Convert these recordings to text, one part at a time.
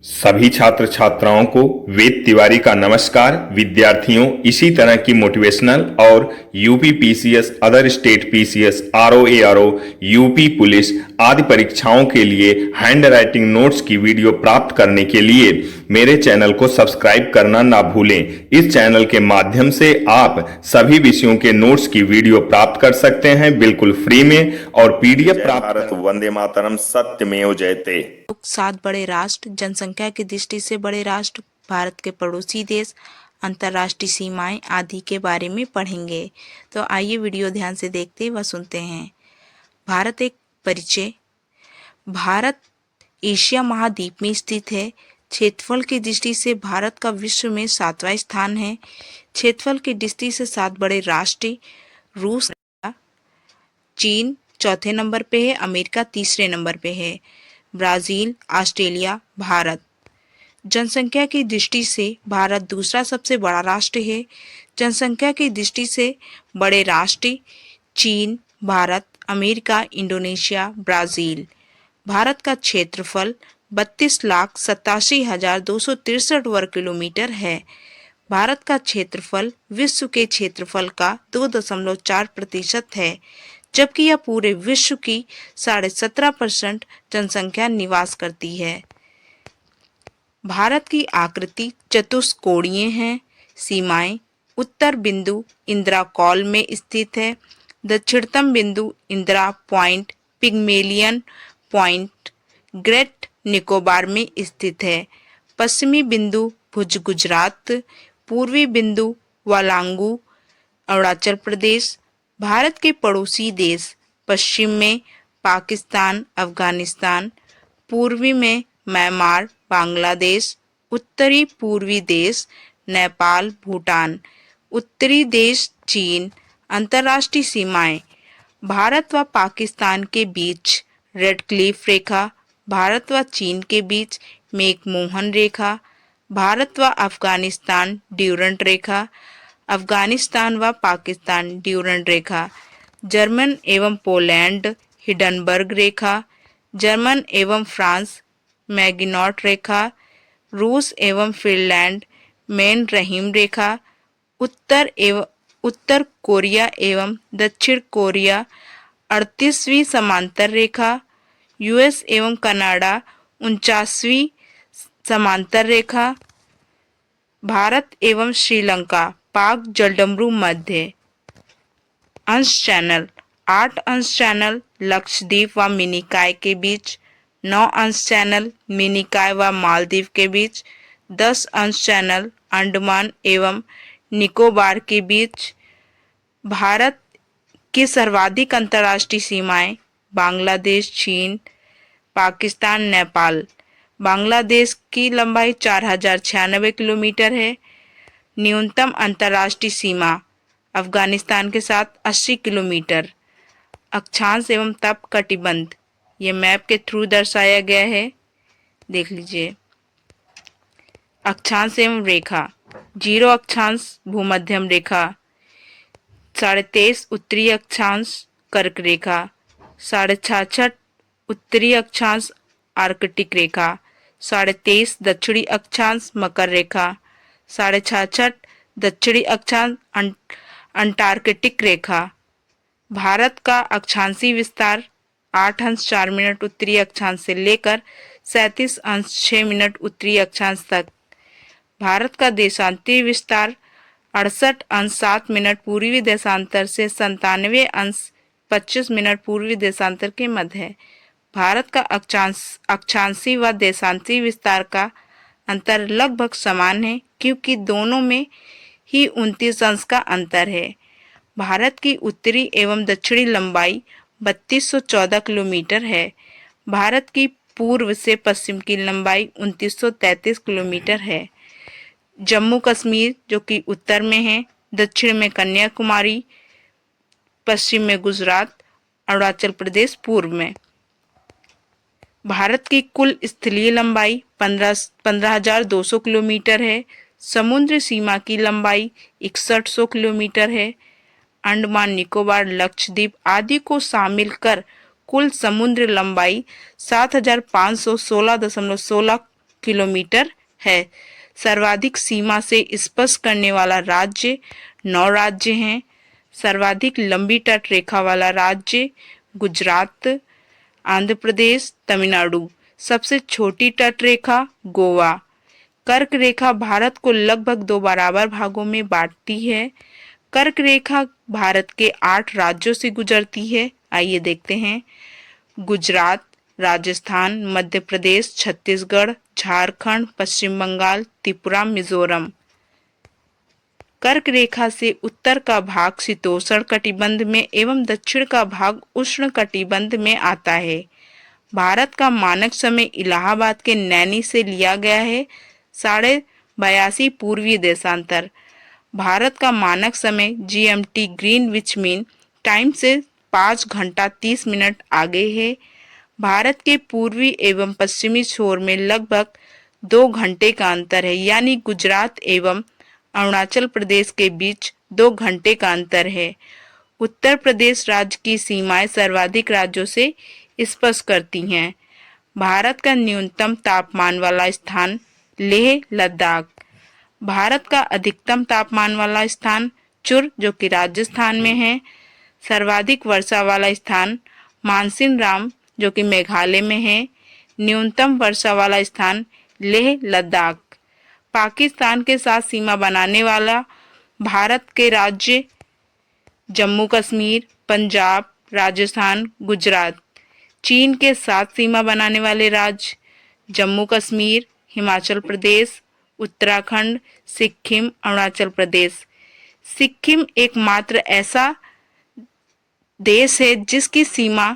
सभी छात्र छात्राओं को वेद तिवारी का नमस्कार। विद्यार्थियों, इसी तरह की मोटिवेशनल और UP PCS, other state PCS, RO ARO, UP police आदि परीक्षाओं के लिए हैंड राइटिंग नोट्स की वीडियो प्राप्त करने के लिए मेरे चैनल को सब्सक्राइब करना ना भूलें। इस चैनल के माध्यम से आप सभी विषयों के नोट्स की वीडियो प्राप्त कर सकते हैं बिल्कुल फ्री में, और पीडीएफ प्राप्त भारत वंदे मातरम सत्यमेव जयते। 7 बड़े राष्ट्र, जनसंख्या की दृष्टि से बड़े राष्ट्र, भारत के पड़ोसी देश, अंतर्राष्ट्रीय सीमाएं आदि के बारे में पढ़ेंगे। तो आइए वीडियो ध्यान से देखते व सुनते हैं। भारत एक परिचय। भारत एशिया महाद्वीप में स्थित है। क्षेत्रफल की दृष्टि से भारत का विश्व में 7वां स्थान है। क्षेत्रफल की दृष्टि से 7 बड़े राष्ट्र रूस, चीन चौथे नंबर पे है, अमेरिका तीसरे नंबर पे है, ब्राज़ील, ऑस्ट्रेलिया, भारत। जनसंख्या की दृष्टि से भारत दूसरा सबसे बड़ा राष्ट्र है। जनसंख्या की दृष्टि से बड़े राष्ट्र चीन, Bharat, America, Indonesia, Brazil. Bharat का क्षेत्रफल 32,87,263 वर्ग किलोमीटर है। भारत का क्षेत्रफल विश्व के क्षेत्रफल का 2.4% है, जबकि यह पूरे विश्व की 17.5% जनसंख्या निवास करती है। भारत की आकृति चतुष्कोणीय है। सीमाएं: उत्तर बिंदु इंदिरा कॉल में स्थित है। दक्षिणतम बिंदु Indira point, Pygmalion point, great Nicobar में स्थित है। पश्चिमी बिंदु भुज गुजरात, पूर्वी बिंदु वालांगू अरुणाचल प्रदेश। भारत के पड़ोसी देश: पश्चिम में पाकिस्तान, अफगानिस्तान, पूर्वी में म्यांमार, बांग्लादेश, उत्तरी पूर्वी देश नेपाल, भूटान, उत्तरी देश चीन। अंतर्राष्ट्रीय सीमाएं: भारत व पाकिस्तान के बीच रेड क्लिफ रेखा, भारत व चीन के बीच मैकमोहन रेखा, भारत व अफगानिस्तान ड्यूरंट रेखा, अफगानिस्तान व पाकिस्तान ड्यूरंट रेखा, जर्मन एवं पोलैंड हिडनबर्ग रेखा, जर्मन एवं फ्रांस मैगिनॉट रेखा, रूस एवं फिनलैंड मेन रहीम रेखा, उत्तर कोरिया एवं दक्षिण कोरिया 38वीं समांतर रेखा, यूएस एवं कनाडा 49वीं समांतर रेखा, भारत एवं श्रीलंका पाक जलडमरू मध्य। अंश चैनल: 8 अंश चैनल लक्षद्वीप व मिनिकॉय के बीच, 9 अंश चैनल मिनिकॉय व मालदीव के बीच, 10 अंश चैनल अंडमान एवं निकोबार के बीच। भारत की सर्वाधिक अंतर्राष्ट्रीय सीमाएं: बांग्लादेश, चीन, पाकिस्तान, नेपाल। बांग्लादेश की लंबाई 4096 किलोमीटर है। न्यूनतम अंतर्राष्ट्रीय सीमा अफगानिस्तान के साथ 80 किलोमीटर। अक्षांश एवं तप कटिबंध ये मैप के थ्रू दर्शाया गया है, देख लीजिए। अक्षांश एवं रेखा: 0 अक्षांश भूमध्यम रेखा, 23.5 उत्तरी अक्षांश कर्क रेखा, 66.5 उत्तरी अक्षांश आर्कटिक रेखा, 23.5 दक्षिणी अक्षांश मकर रेखा, 66.5 दक्षिणी अक्षांश अंटार्कटिक रेखा। भारत का अक्षांशीय विस्तार 8 अंश 4 मिनट उत्तरी अक्षांश से लेकर 37 अंश 6 मिनट उत्तरी अक्षांश तक। भारत का देशांतरीय विस्तार 68 अंश 7 मिनट पूर्वी देशांतर से 97 अंश 25 मिनट पूर्वी देशांतर के मध्य है। भारत का अक्षांशीय व देशांतरीय विस्तार का अंतर लगभग समान है, क्योंकि दोनों में ही 29 अंश का अंतर है। भारत की उत्तरी एवं दक्षिणी लंबाई 3214 किलोमीटर है। भारत की पूर्व से पश्चिम की लंबाई 2933 किलोमीटर है। जम्मू कश्मीर जो कि उत्तर में है, दक्षिण में कन्याकुमारी, पश्चिम में गुजरात, अरुणाचल प्रदेश पूर्व में। भारत की कुल स्थलीय लंबाई 15,200 किलोमीटर है। समुद्र सीमा की लंबाई 6100 किलोमीटर है। अंडमान निकोबार, लक्षद्वीप आदि को शामिल कर कुल समुद्र लंबाई 7,516.16 किलोमीटर है। सर्वाधिक सीमा से स्पर्श करने वाला राज्य 9 राज्य हैं। सर्वाधिक लंबी तट रेखा वाला राज्य गुजरात, आंध्र प्रदेश, तमिलनाडु। सबसे छोटी तट रेखा गोवा। कर्क रेखा भारत को लगभग 2 बराबर भागों में बांटती है। कर्क रेखा भारत के 8 राज्यों से गुजरती है। आइए देखते हैं। गुजरात, राजस्थान, मध्य प्रदेश, छत्तीसगढ़, झारखंड, पश्चिम बंगाल, त्रिपुरा, मिजोरम। कर्क रेखा से उत्तर का भाग शीतोष्ण कटिबंध में एवं दक्षिण का भाग उष्ण कटिबंध में आता है। भारत का मानक समय इलाहाबाद के नैनी से लिया गया है 82.5 पूर्वीय देशांतर। भारत का मानक समय GMT ग्रीनविच मीन टाइम से 5 घंटा 30 मिनट आगे है। भारत के पूर्वी एवं पश्चिमी छोर में लगभग 2 घंटे का अंतर है, यानी गुजरात एवं अरुणाचल प्रदेश के बीच 2 घंटे का अंतर है। उत्तर प्रदेश राज्य की सीमाएं सर्वाधिक राज्यों से स्पर्श करती हैं। भारत का न्यूनतम तापमान वाला स्थान लेह लद्दाख। भारत का अधिकतम तापमान वाला स्थान चुर जो कि राजस्थान में है। सर्वाधिक वर्षा वाला स्थान मानसिन राम जो कि मेघालय में है। न्यूनतम वर्षा वाला स्थान लेह लद्दाख। पाकिस्तान के साथ सीमा बनाने वाला भारत के राज्य जम्मू कश्मीर, पंजाब, राजस्थान, गुजरात। चीन के साथ सीमा बनाने वाले राज्य जम्मू कश्मीर, हिमाचल प्रदेश, उत्तराखंड, सिक्किम, अरुणाचल प्रदेश। सिक्किम एकमात्र ऐसा देश है जिसकी सीमा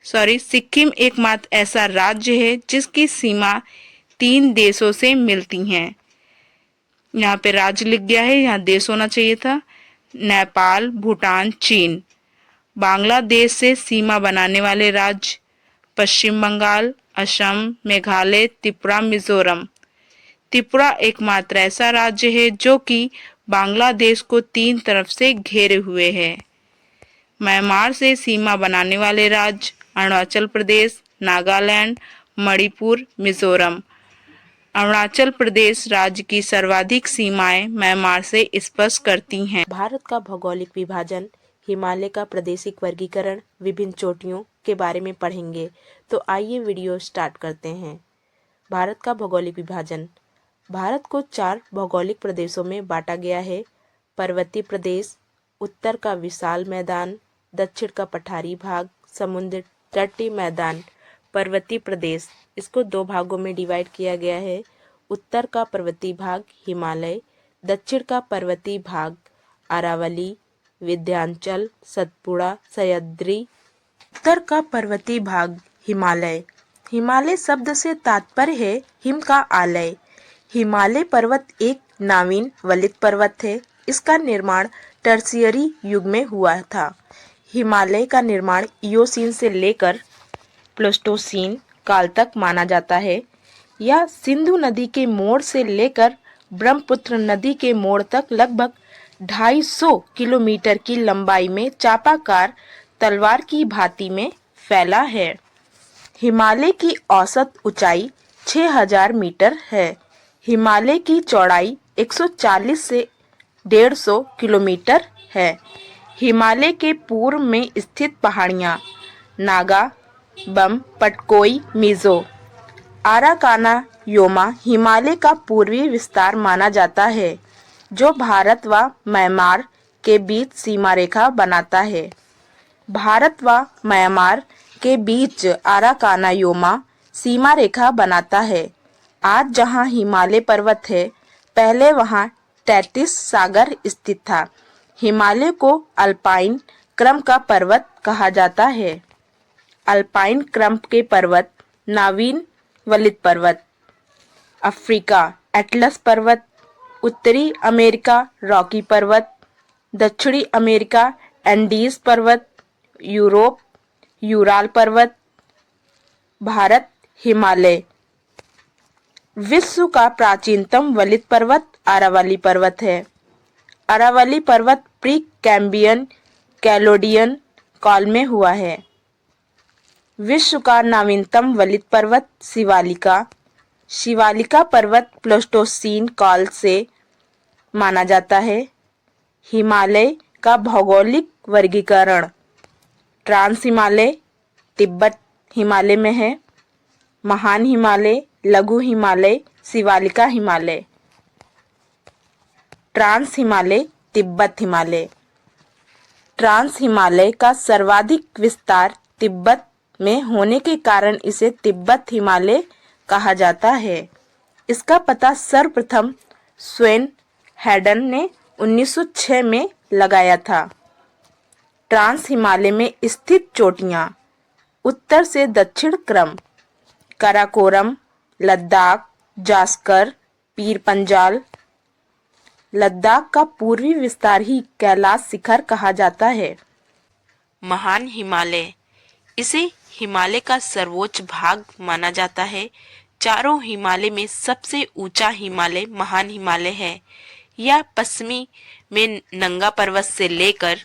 सिक्किम एकमात्र ऐसा राज्य है जिसकी सीमा 3 देशों से मिलती हैं। यहाँ पे राज्य लिख गया है, यहाँ देश होना चाहिए था। नेपाल, भूटान, चीन। बांग्लादेश से सीमा बनाने वाले राज्य पश्चिम बंगाल, असम, मेघालय, त्रिपुरा, मिजोरम। त्रिपुरा एकमात्र ऐसा राज्य है जो कि बांग्लादेश को 3 तरफ से घेरे हुए है। म्यांमार से सीमा बनाने वाले राज्य अरुणाचल प्रदेश, नागालैंड, मणिपुर, मिजोरम। अरुणाचल प्रदेश राज्य की सर्वाधिक सीमाएं म्यांमार से स्पर्श करती हैं। भारत का भौगोलिक विभाजन, हिमालय का प्रादेशिक वर्गीकरण, विभिन्न चोटियों के बारे में पढ़ेंगे। तो आइए वीडियो स्टार्ट करते हैं। भारत का भौगोलिक विभाजन। भारत को 4 भौगोलिक प्रदेशों में बांटा गया है। पर्वतीय प्रदेश, उत्तर का विशाल मैदान, दक्षिण का पठारी भाग, समुद्र तटीय मैदान। पर्वतीय प्रदेश, इसको 2 भागों में डिवाइड किया गया है। उत्तर का पर्वतीय भाग हिमालय, दक्षिण का पर्वतीय भाग अरावली, विंध्याचल, सतपुड़ा, सह्याद्री। उत्तर का पर्वतीय भाग हिमालय। हिमालय शब्द से तात्पर्य है हिम का आलय। हिमालय पर्वत एक नवीन वलित पर्वत है। इसका निर्माण टर्शियरी युग में हुआ था। हिमालय का निर्माण इयोसीन से लेकर प्लेस्टोसीन काल तक माना जाता है। यह सिंधु नदी के मोड़ से लेकर ब्रह्मपुत्र नदी के मोड़ तक लगभग 250 किलोमीटर की लंबाई में चापाकार तलवार की भांति में फैला है। हिमालय की औसत ऊंचाई 6000 मीटर है। हिमालय की चौड़ाई 140 से 150 किलोमीटर है। हिमालय के पूर्व में स्थित पहाड़ियाँ नागा, बम, पटकोई, मिजो, आराकाना योमा हिमालय का पूर्वी विस्तार माना जाता है, जो भारत व म्यांमार के बीच सीमा रेखा बनाता है। भारत व म्यांमार के बीच आराकाना योमा सीमा रेखा बनाता है। आज जहाँ हिमालय पर्वत है, पहले वहाँ टेटिस सागर स्थित था। हिमालय को अल्पाइन क्रम का पर्वत कहा जाता है। अल्पाइन क्रम के पर्वत नवीन वलित पर्वत, अफ्रीका एटलस पर्वत, उत्तरी अमेरिका रॉकी पर्वत, दक्षिणी अमेरिका एंडीज पर्वत, यूरोप यूराल पर्वत, भारत हिमालय। विश्व का प्राचीनतम वलित पर्वत अरावली पर्वत है। अरावली पर्वत प्री कैम्बियन कैलोडियन काल में हुआ है। विश्व का नवीनतम वलित पर्वत शिवालिका शिवालिका पर्वत प्लेस्टोसीन काल से माना जाता है। हिमालय का भौगोलिक वर्गीकरण। ट्रांस हिमालय तिब्बत हिमालय में है। महान हिमालय, लघु हिमालय, शिवालिका हिमालय। ट्रांस हिमालय, तिब्बत हिमालय। ट्रांस हिमालय का सर्वाधिक विस्तार तिब्बत में होने के कारण इसे तिब्बत हिमालय कहा जाता है। इसका पता सर्वप्रथम स्वेन हैडन ने 1906 में लगाया था। ट्रांस हिमालय में स्थित चोटियां उत्तर से दक्षिण क्रम काराकोरम, लद्दाख, जास्कर, पीर पंजाल। लद्दाख का पूर्वी विस्तार ही कैलाश शिखर कहा जाता है। महान हिमालय, इसे हिमालय का सर्वोच्च भाग माना जाता है। चारों हिमालय में सबसे ऊंचा हिमालय महान हिमालय है। यह पश्चिमी में नंगा पर्वत से लेकर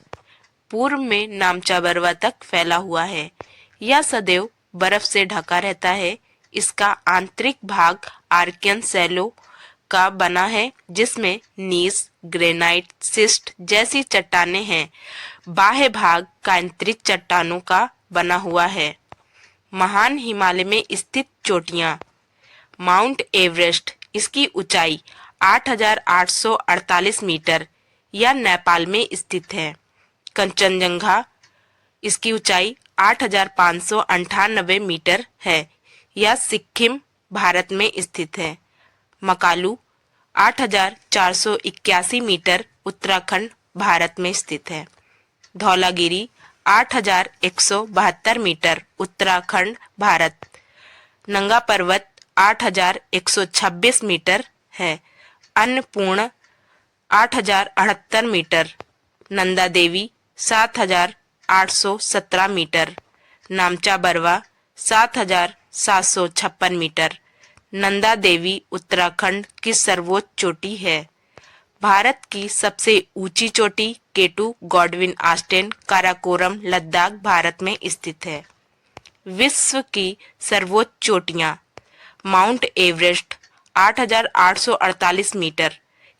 पूर्व में नामचा बरवा तक फैला हुआ है। यह सदैव बर्फ से ढका रहता है। इसका आंतरिक भाग आर्कियन शैलों का बना है, जिसमें नीस, ग्रेनाइट, सिस्ट जैसी चट्टानें हैं। बाह्य भाग कांतरिक चट्टानों का बना हुआ है। महान हिमालय में स्थित चोटियां। माउंट एवरेस्ट, इसकी ऊंचाई 8,848 मीटर, यह नेपाल में स्थित है। कंचनजंगा, इसकी ऊंचाई 8,598 मीटर है, यह सिक्किम भारत में स्थित है। मकालू 8,481 मीटर, उत्तराखंड भारत में स्थित है। धौलागिरी 8,172 मीटर, उत्तराखंड भारत। नंगा पर्वत 8,126 मीटर है। Annapurna 8,078 metre. Nanda Devi 7,817 metre. Namcha Barwa 7,756 metre. Nanda Devi Uttarakhand की सर्वोच्च चोटी है। भारत की सबसे ऊंची चोटी K two Godwin Austen Karakoram, Ladakh Bharat में स्थित है। विश्व की सर्वोच्च चोटियां। Mount Everest 8,848 metre,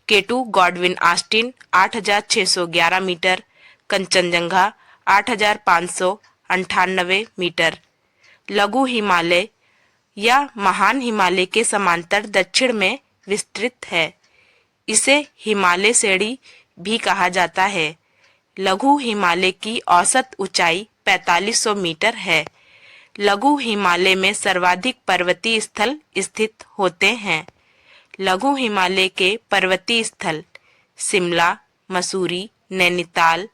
K two Godwin Austen 8,611 metre, Kanchenjunga 8,598 metre. लघु हिमालय या महान हिमालय के समांतर दक्षिण में विस्तृत है। इसे हिमालय श्रेणी भी कहा जाता है। लघु हिमालय की औसत ऊंचाई 4500 मीटर है। लघु हिमालय में सर्वाधिक पर्वतीय स्थल स्थित होते हैं। लघु हिमालय के पर्वतीय स्थल शिमला, मसूरी, नैनीताल,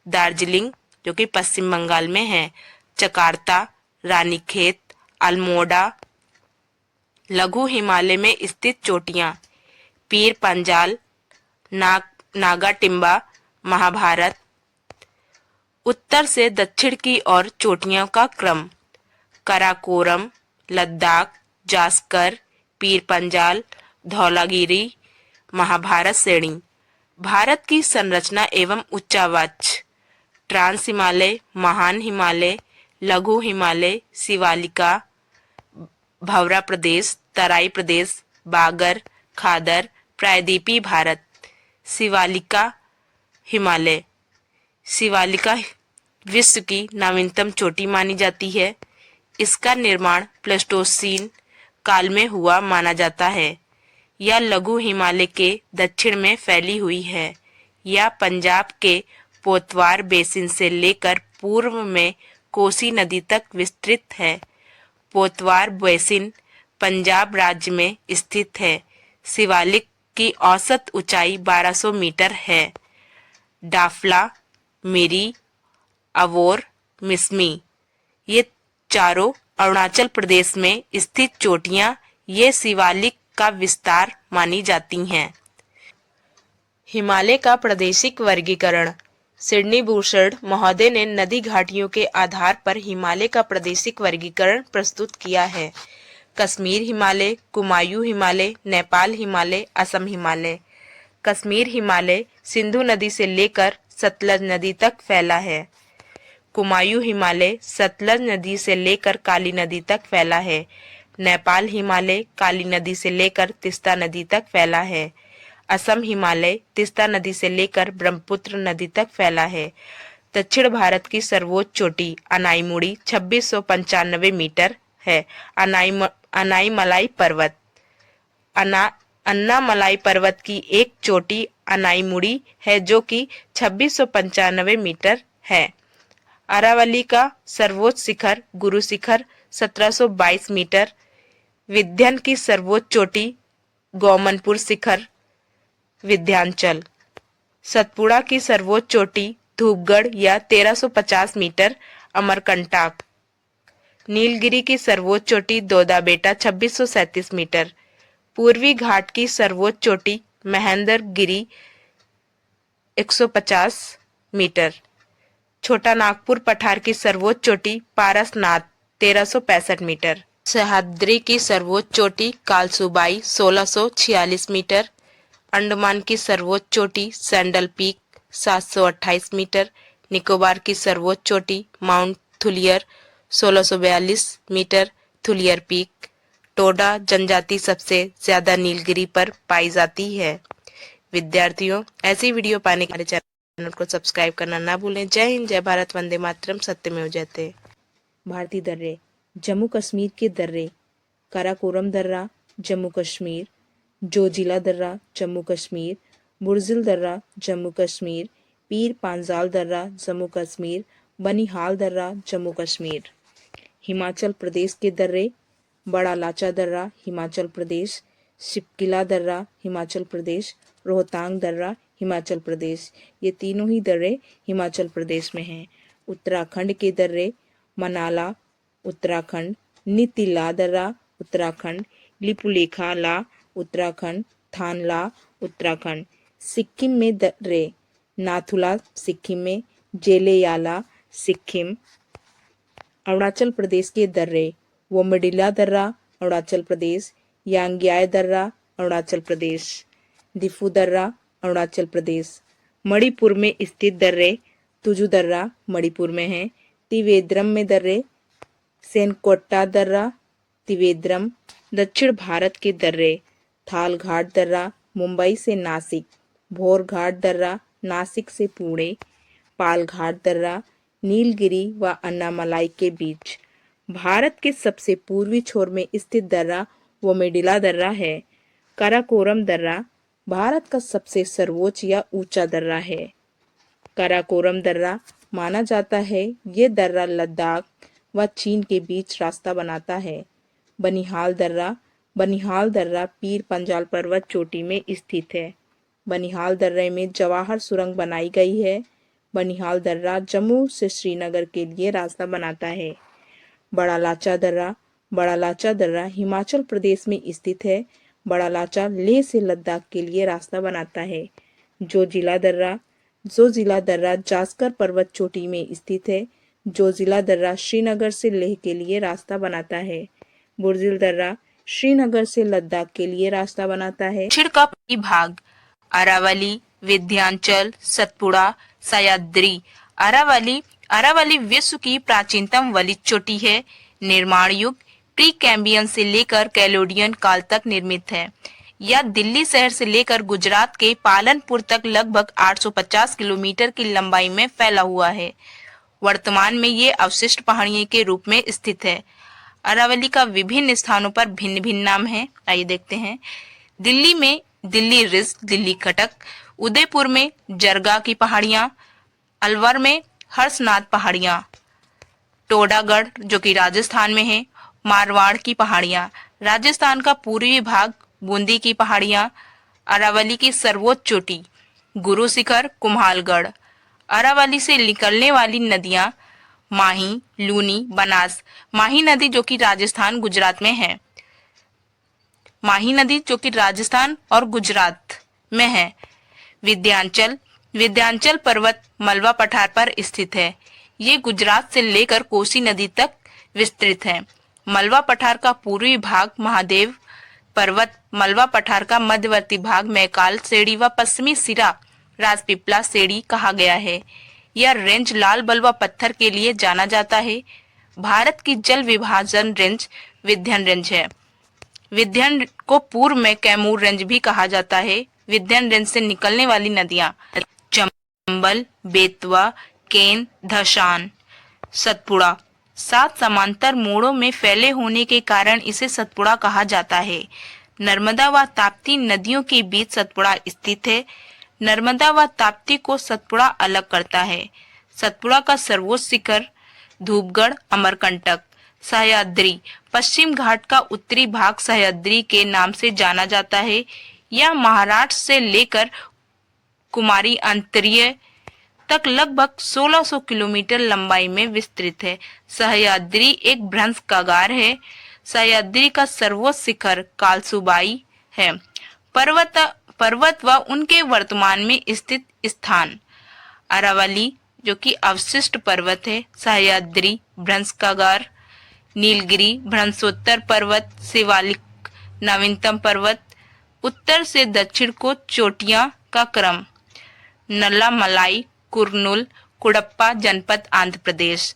दार्जिलिंग जो कि पश्चिम बंगाल में है, जकार्ता, रानीखेत, अल्मोड़ा। लघु हिमालय में स्थित चोटियां पीर पंजाल, नागा टिम्बा, महाभारत। उत्तर से दक्षिण की ओर चोटियों का क्रम काराकोरम, लद्दाख, जास्कर, पीर पंजाल, धौलागिरी, महाभारत श्रेणी। भारत की संरचना एवं उच्चावाच। ट्रांस हिमालय, महान हिमालय, लघु हिमालय, शिवालिका, भवरा प्रदेश, तराई प्रदेश, बागर, खादर, प्रायद्वीपीय भारत। शिवालिका हिमालय। शिवालिका विश्व की नवीनतम चोटी मानी जाती है। इसका निर्माण प्लेस्टोसीन काल में हुआ माना जाता है। यह लघु हिमालय के दक्षिण में फैली हुई है। यह पंजाब के पोतवार बेसिन से लेकर पूर्व में कोसी नदी तक विस्तृत है। पोतवार बेसिन पंजाब राज्य में स्थित है। शिवालिक की औसत ऊंचाई 1200 मीटर है। डाफला, मिरी, अवोर, मिसमी, ये चारों अरुणाचल प्रदेश में स्थित चोटियां ये शिवालिक का विस्तार मानी जाती हैं। हिमालय का प्रादेशिक वर्गीकरण। सिडनी भूषण महोदय ने नदी घाटियों के आधार पर हिमालय का प्रादेशिक वर्गीकरण प्रस्तुत किया है। कश्मीर हिमालय, कुमायूं हिमालय, नेपाल हिमालय, असम हिमालय। कश्मीर हिमालय सिंधु नदी से लेकर सतलज नदी तक फैला है। कुमायूं हिमालय सतलज नदी से लेकर काली नदी तक फैला है। नेपाल हिमालय काली नदी से लेकर तीस्ता नदी तक फैला है। असम हिमालय तीस्ता नदी से लेकर ब्रह्मपुत्र नदी तक फैला है। दक्षिण भारत की सर्वोच्च चोटी अनाईमुड़ी 2695 मीटर है। अनाईमलाई पर्वत अन्नामलाई पर्वत की एक चोटी अनाईमुड़ी है जो कि 2695 मीटर है। अरावली का सर्वोच्च शिखर गुरु शिखर 1722 मीटर। विंध्य की सर्वोच्च चोटी गौमनपुर शिखर विंध्याचल। सतपुड़ा की सर्वोच्च चोटी धूपगढ़ या 1350 मीटर अमरकंटक। नीलगिरी की सर्वोच्च चोटी दोदा बेटा 2637 मीटर। पूर्वी घाट की सर्वोच्च चोटी महेंद्र गिरी 150 मीटर। छोटा नागपुर पठार की सर्वोच्च चोटी पारसनाथ 1365 मीटर। सह्याद्री की सर्वोच्च चोटी कालसुबाई 1646 मीटर। अंडमान की सर्वोच्च चोटी सैंडल पीक 728 मीटर। निकोबार की सर्वोच्च चोटी mount Thuillier 1642 metre. Thuillier peak. Toda जनजाति सबसे ज्यादा नीलगिरी पर पाई जाती है। विद्यार्थियों, ऐसी वीडियो पाने के लिए चैनल को सब्सक्राइब करना ना भूलें। जय हिंद, जय भारत, वंदे मातरम, सत्यमेव जयते। भारतीय दर्रे। जम्मू कश्मीर के दर्रे काराकोरम दर्रा जम्मू कश्मीर, जोजिला दर्रा जम्मू कश्मीर, बुर्जिल दर्रा जम्मू कश्मीर, पीर पांजाल दर्रा जम्मू कश्मीर, बनिहाल दर्रा जम्मू कश्मीर। हिमाचल प्रदेश के दर्रे बड़ा लाचा दर्रा हिमाचल प्रदेश, शिपकिला दर्रा हिमाचल प्रदेश, रोहतांग दर्रा हिमाचल प्रदेश। ये तीनों ही दर्रे हिमाचल प्रदेश में हैं। उत्तराखंड के दर्रे मनाला उत्तराखंड, नीतिला दर्रा उत्तराखंड, लिपुलेखाला उत्तराखंड, थानला उत्तराखंड। सिक्किम में दर्रे नाथुला सिक्किम में, जेलेयाला सिक्किम। अरुणाचल प्रदेश के दर्रे वोमडिला दर्रा अरुणाचल प्रदेश, यांग्याय दर्रा अरुणाचल प्रदेश, दिफू दर्रा अरुणाचल प्रदेश। मणिपुर में स्थित दर्रे तुजू दर्रा मणिपुर में है। तिवेद्रम में दर्रे सेनकोट्टा दर्रा तिवेद्रम। दक्षिण भारत के दर्रे थाल घाट दर्रा मुंबई से नासिक, भोर घाट दर्रा नासिक से पुणे, पाल घाट दर्रा नीलगिरी व अन्नामलाई के बीच। भारत के सबसे पूर्वी छोर में स्थित दर्रा वोमेडिला दर्रा है। काराकोरम दर्रा भारत का सबसे सर्वोच्च या ऊंचा दर्रा है। काराकोरम दर्रा माना जाता है ये दर्रा लद्दाख व चीन के बीच रास्ता बनाता है। बनिहाल दर्रा पीर पंजाल पर्वत चोटी में स्थित है। बनिहाल दर्रे में जवाहर सुरंग बनाई गई है। बनिहाल दर्रा जम्मू से श्रीनगर के लिए रास्ता बनाता है। बड़ा लाचा दर्रा हिमाचल प्रदेश में स्थित है। बड़ा लाचा लेह से लद्दाख के लिए रास्ता बनाता है। जोजिला दर्रा जास्कर पर्वत चोटी में स्थित है। जोजिला दर्रा श्रीनगर से लेह के लिए रास्ता बनाता है। बुर्जिल दर्रा श्रीनगर से लद्दाख के लिए रास्ता बनाता है। दक्षिण का भाग अरावली, विंध्याचल, सतपुड़ा, सह्याद्री। अरावली विश्व की प्राचीनतम वलित चोटी है। निर्माण युग प्री कैम्बियन से लेकर कैलोडियन काल तक निर्मित है। यह दिल्ली शहर से लेकर गुजरात के पालनपुर तक लगभग 850 किलोमीटर की लंबाई में फैला हुआ है। वर्तमान में ये अवशिष्ट पहाड़ियों के रूप में स्थित है। अरावली का विभिन्न स्थानों पर भिन्न भिन्न नाम है। आइए देखते हैं। दिल्ली में दिल्ली रिज, दिल्ली कटक। उदयपुर में जरगा की पहाड़ियां। अलवर में हर्षनाथ पहाड़ियां। टोडागढ़ जो कि राजस्थान में है। मारवाड़ की पहाड़ियां। राजस्थान का पूर्वी भाग बूंदी की पहाड़ियां। अरावली की सर्वोच्च चोटी गुरु शिखर कुम्हालगढ़। अरावली से निकलने वाली नदियां माही, लूनी, बनास। माही नदी जो कि राजस्थान गुजरात में है। माही नदी जो कि राजस्थान और गुजरात में है। विंध्याचल पर्वत मलवा पठार पर स्थित है। ये गुजरात से लेकर कोसी नदी तक विस्तृत है। मलवा पठार का पूर्वी भाग महादेव पर्वत, मलवा पठार का मध्यवर्ती भाग मैकाल सेड़ी व पश्चिमी सिरा राजपीपला सेड़ी कहा गया है। यह रेंज लाल बलुआ पत्थर के लिए जाना जाता है। भारत की जल विभाजन रेंज विंध्यन रेंज है। विंध्यन को पूर्व में कैमूर रेंज भी कहा जाता है। विंध्यन रेंज से निकलने वाली नदियां चंबल, बेतवा, केन, धशान, सतपुड़ा 7 समांतर मोड़ों में फैले होने के कारण इसे सतपुड़ा कहा जाता है। नर्मदा व ताप्ती नदियों के बीच सतपुड़ा स्थित है। नर्मदा व ताप्ती को सतपुड़ा अलग करता है। सतपुड़ा का सर्वोच्च शिखर धूपगढ़, अमरकंटक, सह्याद्री, पश्चिम घाट का उत्तरी भाग सह्याद्री के नाम से जाना जाता है। यह महाराष्ट्र से लेकर कुमारी अंतरीय तक लगभग 1600 किलोमीटर लंबाई में विस्तृत है। सह्याद्री एक भ्रंश कागार है। सह्याद्री का सर्वोच्च शिखर कालसुबाई है। पर्वत व उनके वर्तमान में स्थित स्थान अरावली जो कि अवशिष्ट पर्वत है, सह्याद्री भ्रंश कागार, नीलगिरी भ्रंशोत्तर पर्वत, शिवालिक नवीनतम पर्वत, उत्तर से दक्षिण को चोटियां का क्रम, नल्लामलाई, कुर्नूल, कुडप्पा जनपद आंध्र प्रदेश,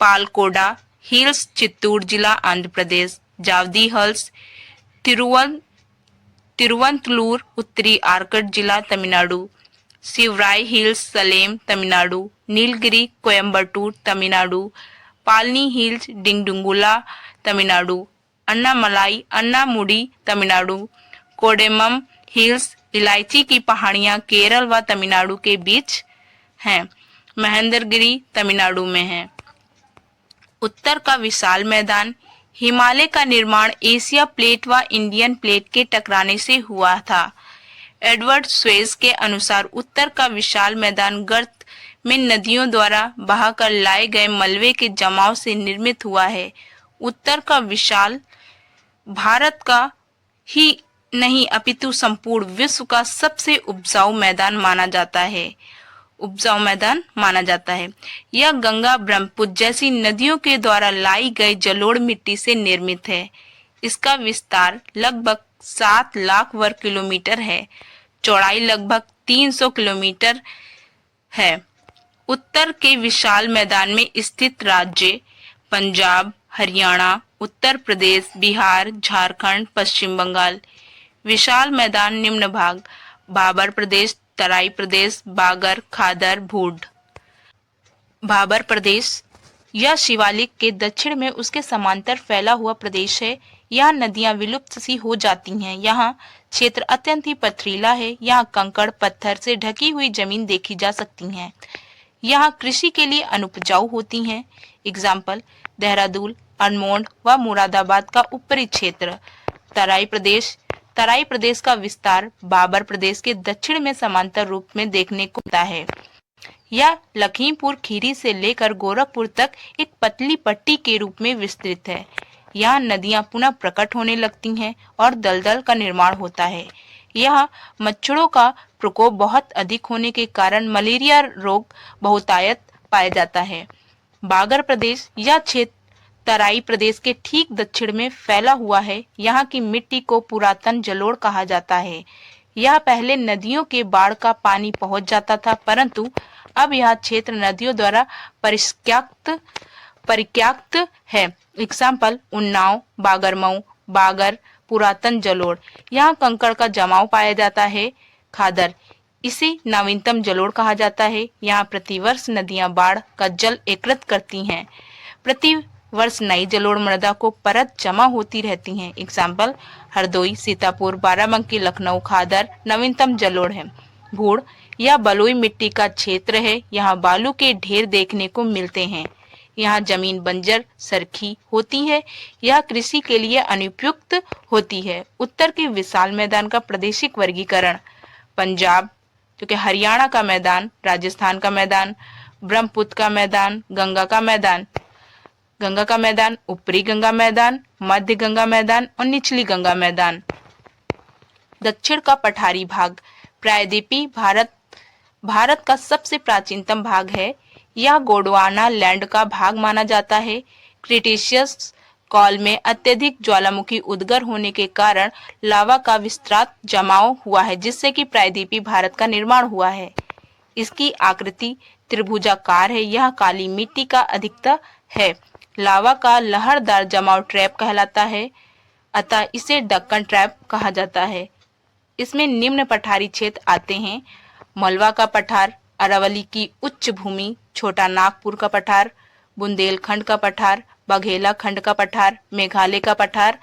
पालकोडा हिल्स चित्तूर जिला आंध्र प्रदेश, जावदी हिल्स तिरुवंतलूर उत्तरी आर्कट जिला तमिलनाडु, शिवराय हिल्स सलेम तमिलनाडु, नीलगिरी कोयम्बटूर तमिलनाडु, पालनी हिल्स डिंगडुंगुला तमिलनाडु, अन्नामलाई अन्नामुडी तमिलनाडु, कोडेमम हिल्स इलायची की पहाड़ियां केरल व तमिलनाडु के बीच हैं। महेंद्रगिरी तमिलनाडु में है। उत्तर का विशाल मैदान हिमालय का निर्माण एशिया प्लेट व इंडियन प्लेट के टकराने से हुआ था। एडवर्ड स्वेज के अनुसार उत्तर का विशाल मैदान गर्त में नदियों द्वारा बहाकर लाए गए मलबे के जमाव से निर्मित हुआ है। उत्तर का विशाल भारत का ही नहीं अपितु संपूर्ण विश्व का सबसे उपजाऊ मैदान माना जाता है। यह गंगा ब्रह्मपुत्र जैसी नदियों के द्वारा लाई गई जलोढ़ मिट्टी से निर्मित है। इसका विस्तार लगभग 7 लाख वर्ग किलोमीटर है। चौड़ाई लगभग 300 किलोमीटर है। उत्तर के विशाल मैदान में स्थित राज्य पंजाब, हरियाणा, उत्तर प्रदेश, बिहार, झारखंड, पश्चिम बंगाल। विशाल मैदान निम्न भाग भाबर प्रदेश, तराई प्रदेश, बागर, खादर, भूड। भाबर प्रदेश यह शिवालिक के दक्षिण में उसके समांतर फैला हुआ प्रदेश है। यहाँ नदियां विलुप्त सी हो जाती हैं। यहाँ क्षेत्र अत्यंत ही पथरीला है। यहाँ कंकड़ पत्थर से ढकी हुई जमीन देखी जा सकती हैं। यहाँ कृषि के लिए अनुपजाऊ होती हैं। एग्जाम्पल देहरादून, अनमोड व मुरादाबाद का ऊपरी क्षेत्र। तराई प्रदेश का विस्तार बाबर प्रदेश के दक्षिण में समांतर रूप में देखने को मिलता है। यह लखीमपुर खीरी से लेकर गोरखपुर तक एक पतली पट्टी के रूप में विस्तृत है। यहाँ नदियां पुनः प्रकट होने लगती हैं और दलदल का निर्माण होता है। यहाँ मच्छरों का प्रकोप बहुत अधिक होने के कारण मलेरिया रोग बहुतायत पाया जाता है। बागर प्रदेश यह क्षेत्र तराई प्रदेश के ठीक दक्षिण में फैला हुआ है। यहाँ की मिट्टी को पुरातन जलोढ़ कहा जाता है। यह पहले नदियों के बाढ़ का पानी पहुंच जाता था, परंतु अब यह क्षेत्र नदियों द्वारा परित्याक्त है। एग्जाम्पल उन्नाव, बागरमऊ, बागर, पुरातन जलोढ़। यहाँ कंकड़ का जमाव पाया जाता है। खादर इसे नवीनतम जलोढ़ कहा जाता है। यहाँ प्रतिवर्ष नदियां बाढ़ का जल एकत्रित करती हैं। प्रति वर्ष नई जलोढ़ मृदा को परत जमा होती रहती हैं। एग्जाम्पल हरदोई, सीतापुर, बाराबंकी, लखनऊ। खादर नवीनतम जलोढ़ है। भूड़ यह बलुई मिट्टी का क्षेत्र है। यहाँ बालू के ढेर देखने को मिलते हैं। यहाँ जमीन बंजर सरखी होती है। यह कृषि के लिए अनुपयुक्त होती है। उत्तर के विशाल मैदान का प्रादेशिक वर्गीकरण पंजाब जो कि हरियाणा का मैदान, राजस्थान का मैदान, ब्रह्मपुत्र का मैदान, गंगा का मैदान, ऊपरी गंगा मैदान, मध्य गंगा मैदान और निचली गंगा मैदान। दक्षिण का पठारी भाग प्रायद्वीपीय भारत का सबसे प्राचीनतम भाग है। यह गोंडवाना लैंड का भाग माना जाता है। क्रिटेशियस काल में अत्यधिक ज्वालामुखी उद्गार होने के कारण लावा का विस्तृत जमाव हुआ है, जिससे कि प्रायद्वीपीय भारत का निर्माण हुआ है। इसकी आकृति त्रिभुजाकार है। यह काली मिट्टी का अधिकतर है। लावा का लहरदार जमाव ट्रैप कहलाता है, अतः इसे दक्कन ट्रैप कहा जाता है। इसमें निम्न पठारी क्षेत्र आते हैं: मलवा का पठार, अरावली की उच्च भूमि, छोटा नागपुर का पठार, बुंदेलखंड का पठार, बघेला खंड का पठार, मेघालय का पठार,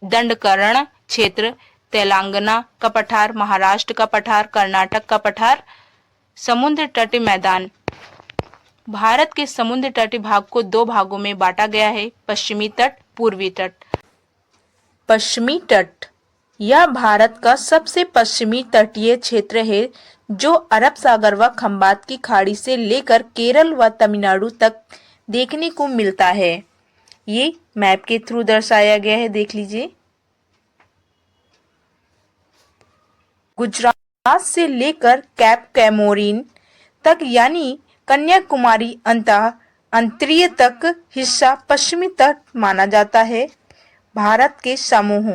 दंडकर्ण क्षेत्र, तेलंगाना का पठार, महाराष्ट्र का पठार, कर्नाटक का पठार। समुद्र तटीय मैदान। भारत के समुद्र तटीय भाग को दो भागों में बांटा गया है: पश्चिमी तट, पूर्वी तट। पश्चिमी तट यह भारत का सबसे पश्चिमी तटीय क्षेत्र है, जो अरब सागर व खंबात की खाड़ी से लेकर केरल व तमिलनाडु तक देखने को मिलता है। ये मैप के थ्रू दर्शाया गया है, देख लीजिए। गुजरात से लेकर कैप कैमोरीन तक यानी कन्याकुमारी अंतरीय तक हिस्सा पश्चिमी तट माना जाता है। भारत के समूह।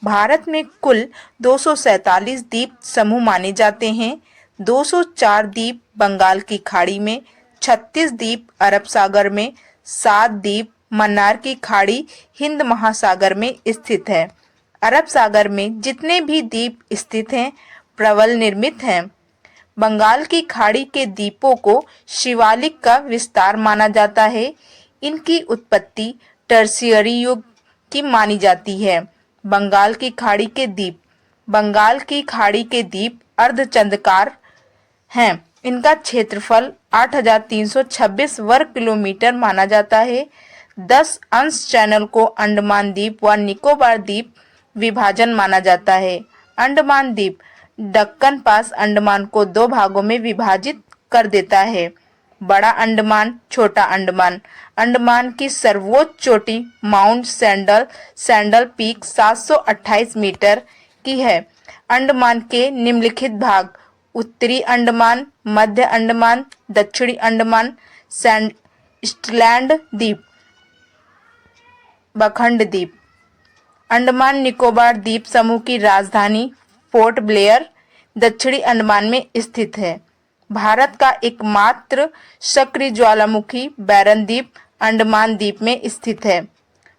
भारत में कुल 247 द्वीप समूह माने जाते हैं। 204 द्वीप बंगाल की खाड़ी में, 36 द्वीप अरब सागर में, 7 द्वीप मन्नार की खाड़ी हिंद महासागर में स्थित है। अरब सागर में जितने भी द्वीप स्थित हैं प्रबल निर्मित हैं। बंगाल की खाड़ी के द्वीपों को शिवालिक का विस्तार माना जाता है। इनकी उत्पत्ति टर्शियरी युग की मानी जाती है। बंगाल की खाड़ी के द्वीप। बंगाल की खाड़ी के द्वीप अर्धचंद्राकार हैं। इनका क्षेत्रफल 8,326 वर्ग किलोमीटर माना जाता है। 10 अंश चैनल को अंडमान द्वीप व निकोबार द्वीप विभाजन माना जाता है। अंडमान द्वीप दक्कन पास अंडमान को दो भागों में विभाजित कर देता है: बड़ा अंडमान, छोटा अंडमान। अंडमान की सर्वोच्च चोटी माउंट सैंडल पीक 728 मीटर की है। अंडमान के निम्नलिखित भाग: उत्तरी अंडमान, मध्य अंडमान, दक्षिणी अंडमान, स्टलैंड द्वीप, बखंड द्वीप। अंडमान निकोबार द्वीप समूह की राजधानी पोर्ट ब्लेयर दक्षिणी अंडमान में स्थित है। भारत का एकमात्र सक्रिय ज्वालामुखी बैरन द्वीप अंडमान द्वीप में स्थित है।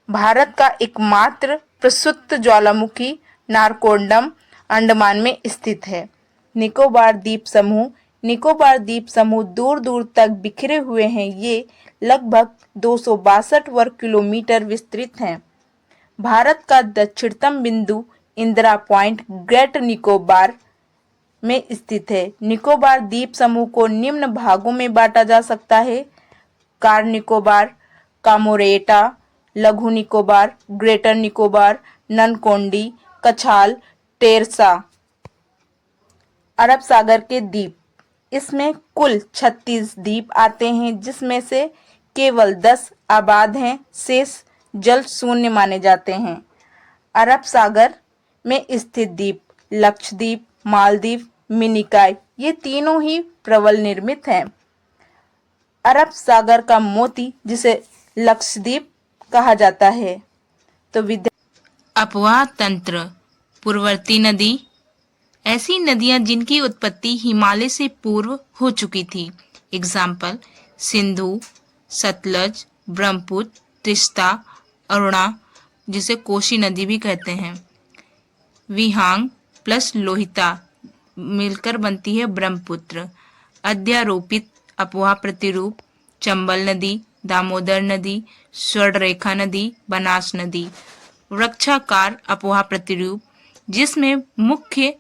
भारत का एकमात्र प्रसुप्त ज्वालामुखी नारकोंडम अंडमान में स्थित है। निकोबार द्वीप समूह। निकोबार द्वीप समूह दूर दूर तक बिखरे हुए हैं। ये लगभग 262 वर्ग किलोमीटर विस्तृत हैं। भारत का दक्षिणतम बिंदु इंदिरा पॉइंट ग्रेट निकोबार में स्थित है। निकोबार द्वीप समूह को निम्न भागों में बांटा जा सकता है: कार निकोबार, कामोरेटा, लघु निकोबार, ग्रेटर निकोबार, ननकोंडी, कछाल, टेरसा। अरब सागर के द्वीप। इसमें कुल 36 द्वीप आते हैं, जिसमें से केवल 10 आबाद हैं, शेष जल शून्य माने जाते हैं। अरब सागर में स्थित द्वीप लक्षद्वीप, मालदीव, मिनिकॉय ये तीनों ही प्रबल निर्मित हैं। अरब सागर का मोती जिसे लक्षद्वीप कहा जाता है। तो अपवाह तंत्र। पूर्ववर्ती नदी। ऐसी नदियां जिनकी उत्पत्ति हिमालय से पूर्व हो चुकी थी। एग्जाम्पल: सिंधु, सतलज, ब्रह्मपुत्र, तिस्ता, अरुणा जिसे कोशी नदी भी कहते हैं। विहांग प्लस लोहिता मिलकर बनती है ब्रह्मपुत्र। अध्यारोपित अपवाह प्रतिरूप: चंबल नदी, दामोदर नदी, स्वर्णरेखा नदी, बनास नदी। वृक्षाकार अपवाह प्रतिरूप जिसमें मुख्य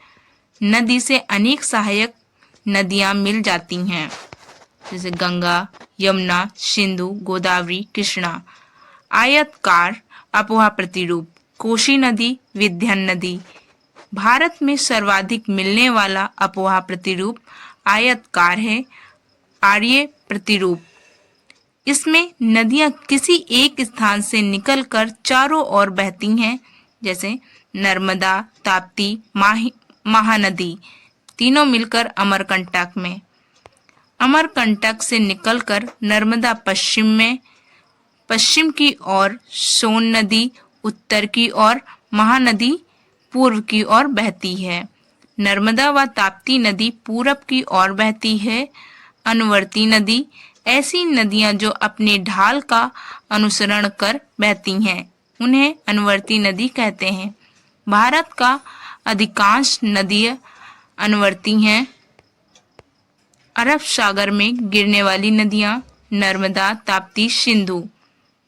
नदी से अनेक सहायक नदियां मिल जाती हैं, जैसे गंगा, यमुना, सिंधु, गोदावरी, कृष्णा। आयतकार अपवाह प्रतिरूप: कोशी नदी, विंध्य नदी। भारत में सर्वाधिक मिलने वाला अपवाह प्रतिरूप आयतकार है। आर्य प्रतिरूप इसमें नदियां किसी एक स्थान से निकलकर चारों ओर बहती हैं, जैसे नर्मदा, ताप्ती, महानदी, तीनों मिलकर अमरकंटक में। अमरकंटक से निकलकर नर्मदा पश्चिम की ओर, सोन नदी उत्तर की ओर, महानदी पूर्व की ओर बहती है। नर्मदा व ताप्ती नदी पूरब की ओर बहती है। अनुवर्ती नदी ऐसी नदियां जो अपने ढाल का अनुसरण कर बहती हैं उन्हें अनुवर्ती नदी कहते हैं। भारत का अधिकांश नदियां अनुवर्ती हैं। अरब सागर में गिरने वाली नदियां नर्मदा, ताप्ती, सिंधु।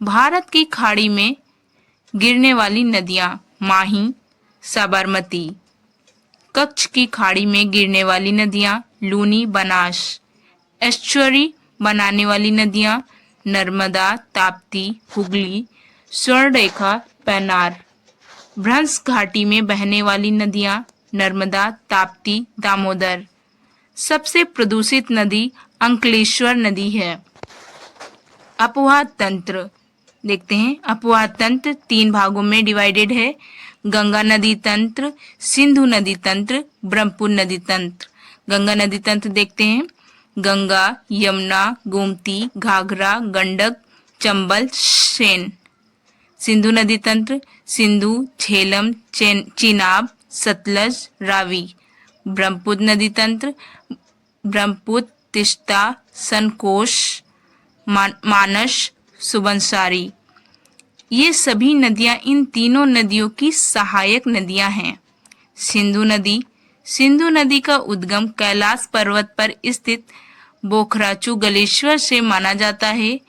भारत की खाड़ी में गिरने वाली नदियां माही, साबरमती। कच्छ की खाड़ी में गिरने वाली नदियां लूनी, बनास। एस्चुअरी बनाने वाली नदियां नर्मदा, ताप्ती, हुगली, स्वर्णरेखा, पेन्नार। भ्रंश घाटी में बहने वाली नदियां नर्मदा, ताप्ती, दामोदर। सबसे प्रदूषित नदी अंकलेश्वर नदी है। अपवाह तंत्र देखते हैं। अपवाह तंत्र 3 भागों में डिवाइडेड है। गंगा नदी तंत्र, सिंधु नदी तंत्र, ब्रह्मपुत्र नदी तंत्र। गंगा नदी तंत्र देखते हैं। गंगा, यमुना, गोमती, घाघरा, गंडक, चंबल, सेन। सिंधु नदी तंत्र सिंधु, झेलम, चिनाब, सतलज, रावी। ब्रह्मपुत्र नदी तंत्र ब्रह्मपुत्र, तिस्ता, सनकोश, मानस, सुबनसारी। ये सभी नदियां इन तीनों नदियों की सहायक नदियां हैं। सिंधु नदी का उद्गम कैलाश पर्वत पर स्थित बोखराचू गलेश्वर से माना जाता है।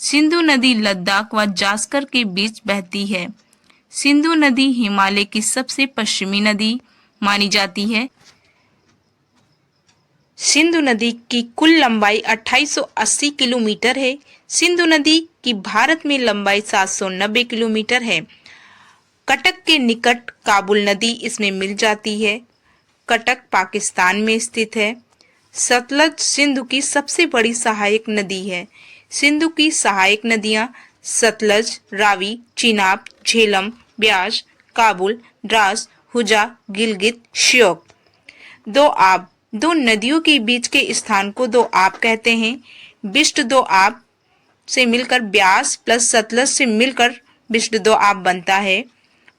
सिंधु नदी लद्दाख व जास्कर के बीच बहती है। सिंधु नदी हिमालय की सबसे पश्चिमी नदी मानी जाती है। सिंधु नदी की कुल लंबाई 2880 किलोमीटर है। सिंधु नदी की भारत में लंबाई 790 किलोमीटर है। कटक के निकट काबुल नदी इसमें मिल जाती है। कटक पाकिस्तान में स्थित है। सतलज सिंधु की सबसे बड़ी सहायक नदी है। सिंधु की सहायक नदियां सतलज, रावी, चिनाब, झेलम, ब्यास, काबुल, द्रास, हुजा, गिलगित, श्योक। दो नदियों के बीच के स्थान को दो आप कहते हैं। बिष्ट दो आप से मिलकर ब्यास प्लस सतलज से मिलकर बिष्ट दो आप बनता है।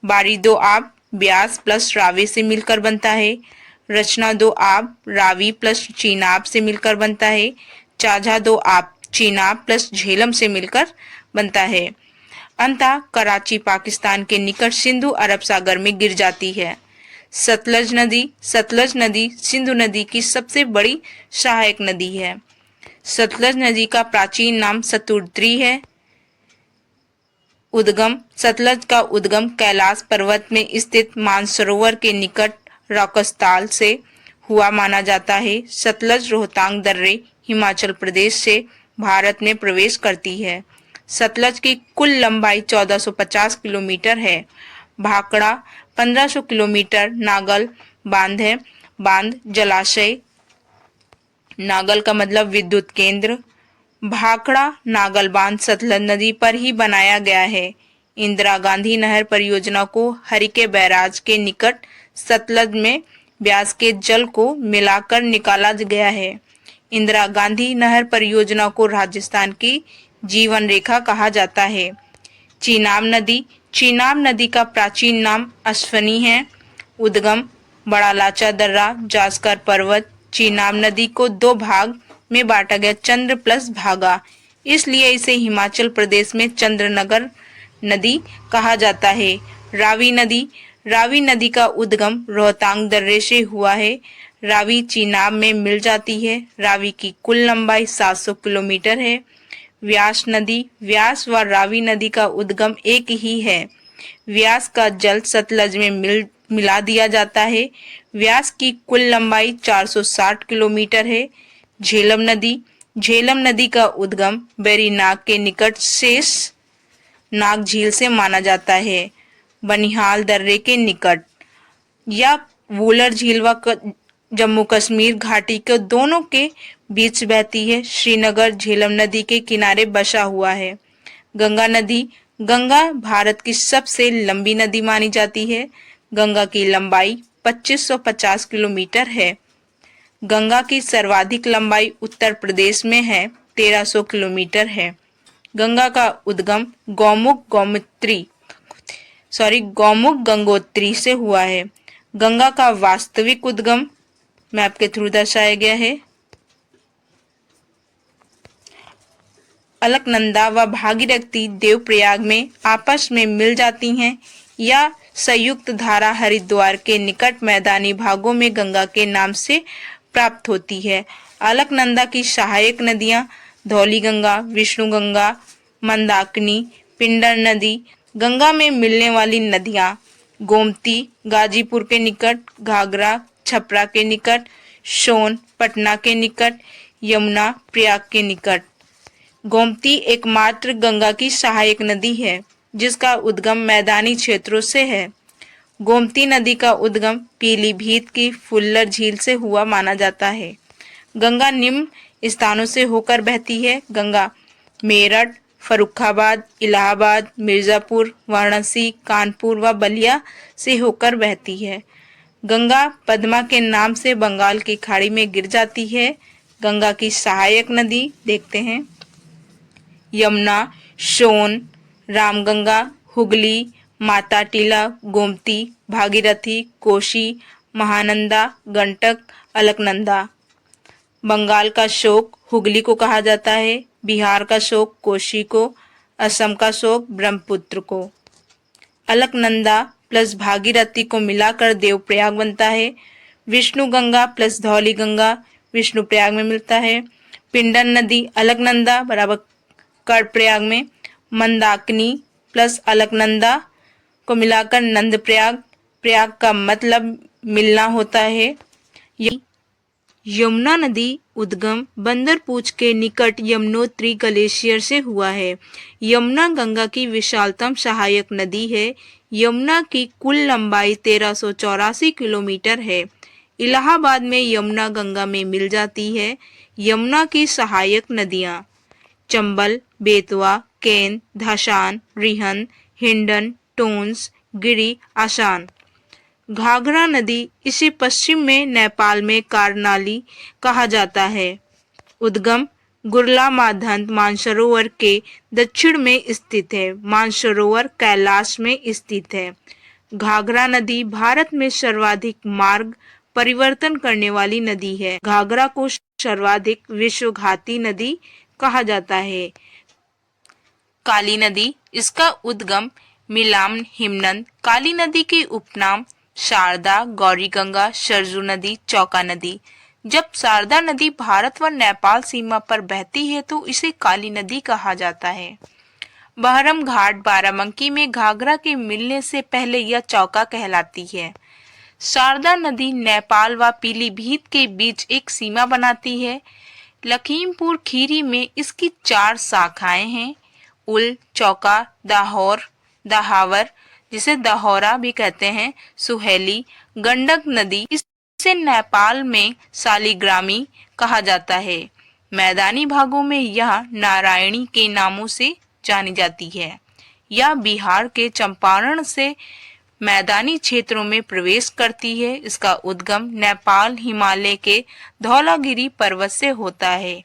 बारी दो आप ब्यास प्लस रावी से मिलकर बनता है। रचना दो आप रावी प्लस चीनाब से मिलकर बनता है। चाझा दो आप चीनाब प्लस झेलम से मिलकर बनता है। अंततः कराची पाकिस्तान के निकट सिंधु अरब सागर में गिर जाती है। सतलज नदी सिंधु नदी की सबसे बड़ी सहायक नदी है। सतलज नदी का प्राचीन नाम सतुद्री है। सतलज का उद्गम कैलाश पर्वत में स्थित मानसरोवर के निकट राकसताल से हुआ माना जाता है। सतलज रोहतांग दर्रे हिमाचल प्रदेश से भारत में प्रवेश करती है। सतलज की कुल लंबाई 1450 किलोमीटर है। भाखड़ा 1500 किलोमीटर नागल बांध है। बांध जलाशय, नागल का मतलब विद्युत केंद्र। भाखड़ा नागल बांध सतलज नदी पर ही बनाया गया है। इंदिरा गांधी नहर परियोजना को हरिके बैराज के निकट सतलज में ब्यास के जल को मिलाकर निकाला गया है। इंदिरा गांधी नहर परियोजना को राजस्थान की जीवन रेखा कहा जाता है। चीनाब नदी का प्राचीन नाम अश्वनी है। उद्गम बड़ा लाचा दर्रा, जास्कर पर्वत। चीनाब नदी को 2 भाग में बांटा गया, चंद्र प्लस भागा, इसलिए इसे हिमाचल प्रदेश में चंद्रनगर नदी कहा जाता है। रावी नदी का उद्गम रोहतांग दर्रे से हुआ है। रावी चीनाब में मिल जाती है। रावी की कुल लंबाई 700 किलोमीटर है। व्यास व रावी नदी का उद्गम एक ही है। व्यास का जल सतलज में मिला दिया जाता है। व्यास की कुल लंबाई 460 किलोमीटर है। झेलम नदी का उद्गम बेरीनाग के निकट शेष नाग झील से माना जाता है। बनिहाल दर्रे के निकट या वुलर झील व जम्मू कश्मीर घाटी के दोनों के बीच बहती है। श्रीनगर झेलम नदी के किनारे बसा हुआ है। गंगा भारत की सबसे लंबी नदी मानी जाती है। गंगा की लंबाई 2550 किलोमीटर है। गंगा की सर्वाधिक लंबाई उत्तर प्रदेश में है, 1300 किलोमीटर है। गंगा का उद्गम गौमुख गंगोत्री से हुआ है। गंगा का वास्तविक उद्गम मैप के थ्रू दर्शाया गया है। अलकनंदा व भागीरथी देवप्रयाग में आपस में मिल जाती हैं या संयुक्त धारा हरिद्वार के निकट मैदानी भागों में गंगा के नाम से प्राप्त होती है। अलकनंदा की सहायक नदियां धौली गंगा, विष्णु गंगा, मंदाकिनी, पिंडर नदी। गंगा में मिलने वाली नदियां गोमती गाजीपुर के निकट, घाघरा छपरा के निकट, सोन पटना के निकट, यमुना प्रयाग के निकट। गोमती एकमात्र गंगा की सहायक नदी है जिसका उद्गम मैदानी क्षेत्रों से है। गोमती नदी का उद्गम पीलीभीत की फुल्लर झील से हुआ माना जाता है। गंगा निम्न स्थानों से होकर बहती है। गंगा मेरठ, फर्रुखाबाद, इलाहाबाद, मिर्जापुर, वाराणसी, कानपुर व बलिया से होकर बहती है। गंगा पद्मा के नाम से बंगाल की खाड़ी में गिर जाती है। गंगा की सहायक नदी देखते हैं यमुना, सोन, रामगंगा, हुगली, माता टीला, गोमती, भागीरथी, कोशी, महानंदा, गंडक, अलकनंदा। बंगाल का शोक हुगली को कहा जाता है, बिहार का शोक कोशी को, असम का शोक ब्रह्मपुत्र को। अलकनंदा प्लस भागीरथी को मिलाकर देवप्रयाग बनता है। विष्णु गंगा प्लस धौली गंगा विष्णुप्रयाग में मिलता है। पिंडर नदी अलकनंदा बराबर कर्णप्रयाग में। मंदाकिनी प्लस अलकनंदा को मिलाकर नंदप्रयाग। प्रयाग का मतलब मिलना होता है। यमुना नदी उद्गम बंदरपूछ के निकट यमुनोत्री ग्लेशियर से हुआ है। यमुना गंगा की विशालतम सहायक नदी है। यमुना की कुल लंबाई 1384 किलोमीटर है। इलाहाबाद में यमुना गंगा में मिल जाती है। यमुना की सहायक नदियां चंबल, बेतवा, केन, धासान, रिहंद, हिंडन, टोंस, गिरी, आसान। घाघरा नदी इसे पश्चिम में नेपाल में कारनाली कहा जाता है। उद्गम गुरला माधंत मानसरोवर के दक्षिण में स्थित है। मानसरोवर कैलाश में स्थित है। घाघरा नदी भारत में सर्वाधिक मार्ग परिवर्तन करने वाली नदी है। घाघरा को सर्वाधिक विश्वघाती नदी कहा जाता है। काली नदी इसका उद्गम मिलाम हिमनद। काली नदी के उपनाम शारदा, गौरी गंगा, सरजू नदी, चौका नदी। जब शारदा नदी भारत व नेपाल सीमा पर बहती है तो इसे काली नदी कहा जाता है। बहरम घाट बाराबंकी में घाघरा के मिलने से पहले यह चौका कहलाती है। शारदा नदी नेपाल व पीलीभीत के बीच एक सीमा बनाती है। लखीमपुर खीरी में इसकी 4 शाखाएं हैं। उल, चौका, दाहोर, दहावर जिसे दहौरा भी कहते हैं, सुहेली। गंडक नदी इसे नेपाल में सालिग्रामी कहा जाता है। मैदानी भागों में यह नारायणी के नामों से जानी जाती है। यह बिहार के चंपारण से मैदानी क्षेत्रों में प्रवेश करती है। इसका उद्गम नेपाल हिमालय के धौलागिरी पर्वत से होता है।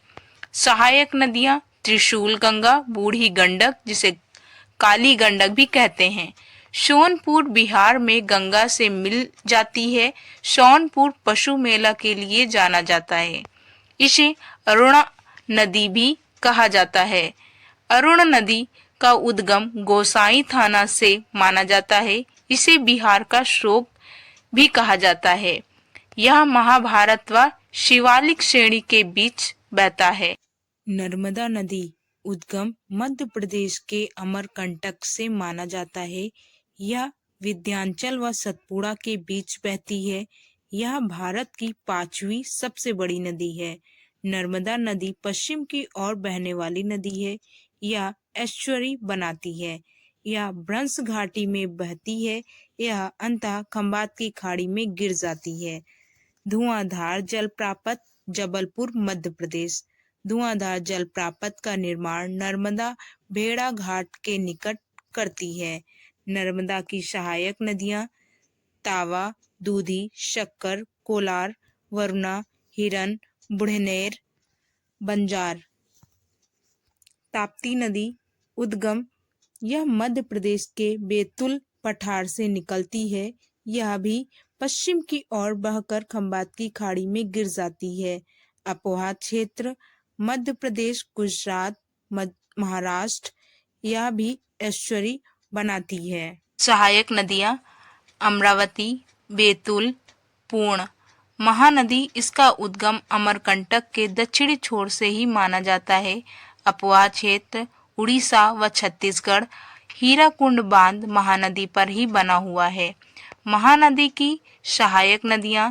सहायक नदियां त्रिशूल गंगा, बूढ़ी गंडक जिसे काली गंडक भी कहते हैं। सोनपुर बिहार में गंगा से मिल जाती है। सोनपुर पशु मेला के लिए जाना जाता है। इसे अरुणा नदी भी कहा जाता है। अरुण नदी का उद्गम गोसाई थाना से माना जाता है। इसे बिहार का शोक भी कहा जाता है। यह महाभारत व शिवालिक श्रेणी के बीच बहता है। नर्मदा नदी उद्गम मध्य प्रदेश के अमरकंटक से माना जाता है। यह विंध्याचल व सतपुड़ा के बीच बहती है। यह भारत की 5वीं सबसे बड़ी नदी है। नर्मदा नदी पश्चिम की ओर बहने वाली नदी है। यह एस्चुअरी बनाती है। यह भ्रंश घाटी में बहती है। यह अंततः खंबात की खाड़ी में गिर जाती है। धुआंधार जलप्रपात जबलपुर मध्य प्रदेश। धुआंधार जलप्रपात का निर्माण नर्मदा भेड़ा घाट के निकट करती है। नर्मदा की सहायक नदियां तावा, दूधी, शक्कर, कोलार, वरुणा, हिरन, बुढ़नेर, बंजार। ताप्ती नदी उद्गम यह मध्य प्रदेश के बैतूल पठार से निकलती है। यह भी पश्चिम की ओर बहकर खंबात की खाड़ी में गिर जाती है। अपोहा क्षेत्र मध्य प्रदेश, गुजरात, महाराष्ट्र यह भी एस्चुरी बनाती है। सहायक नदियां अमरावती, बैतूल, पूर्ण। महानदी इसका उद्गम अमरकंटक के दक्षिणी छोर से ही माना जाता है। अपवाह क्षेत्र उड़ीसा व छत्तीसगढ़। हीराकुंड बांध महानदी पर ही बना हुआ है। महानदी की सहायक नदियां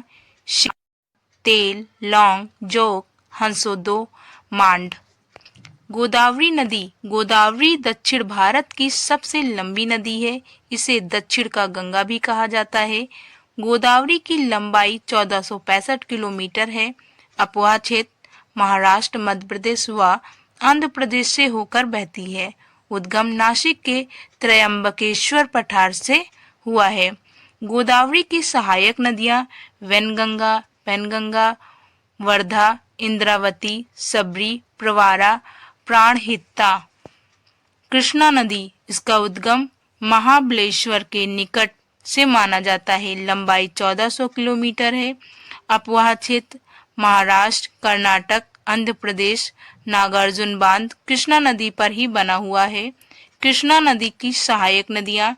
तेल, लौंग, जोक, हंसोदो, मांड। गोदावरी नदी गोदावरी दक्षिण भारत की सबसे लंबी नदी है। इसे दक्षिण का गंगा भी कहा जाता है। गोदावरी की लंबाई 1465 किलोमीटर है। अपवाह क्षेत्र महाराष्ट्र, मध्य प्रदेश व आंध्र प्रदेश से होकर बहती है। उद्गम नासिक के त्रयंबकेश्वर पठार से हुआ है। गोदावरी की सहायक नदियां वैनगंगा, वर्धा, इंद्रावती, सबरी, प्रवारा, प्राणहिता। कृष्णा नदी इसका उद्गम महाबलेश्वर के निकट से माना जाता है। लंबाई 1400 किलोमीटर है। अपवाह क्षेत्र महाराष्ट्र, कर्नाटक, आंध्र प्रदेश। नागार्जुन बांध कृष्णा नदी पर ही बना हुआ है। कृष्णा नदी की सहायक नदियां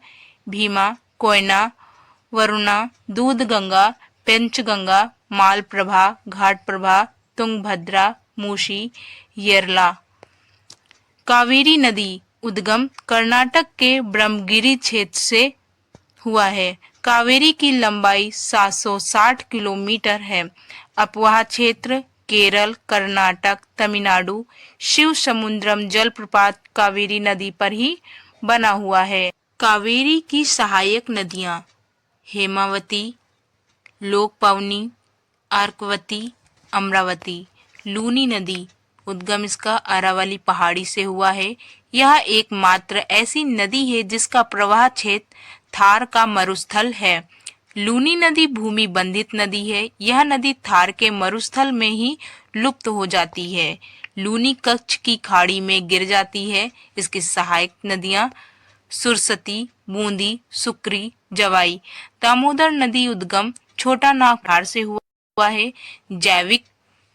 भीमा, कोयना, वरुणा, दूधगंगा, पंचगंगा, मालप्रभा, घाटप्रभा, तुंगभद्रा, मूसी, येरला। कावेरी नदी उद्गम कर्नाटक के ब्रह्मगिरी क्षेत्र से हुआ है। कावेरी की लंबाई 760 किलोमीटर है। अपवाह क्षेत्र केरल, कर्नाटक, तमिलनाडु। शिव समुद्रम जलप्रपात कावेरी नदी पर ही बना हुआ है। कावेरी की सहायक नदियां हेमावती, लोकपावनी, अर्कवती, अमरावती। लूनी नदी उद्गम इसका अरावली पहाड़ी से हुआ है। यह एकमात्र ऐसी नदी है जिसका प्रवाह क्षेत्र थार का मरुस्थल है। लूनी नदी भूमि बंधित नदी है। यह नदी थार के मरुस्थल में ही लुप्त हो जाती है। लूनी कच्छ की खाड़ी में गिर जाती है। इसकी सहायक नदियां सुरसती, बूंदी, सुक्री, जवाई। दामोदर नदी उद्गम छोटा नाग पठार से हुआ है। जैविक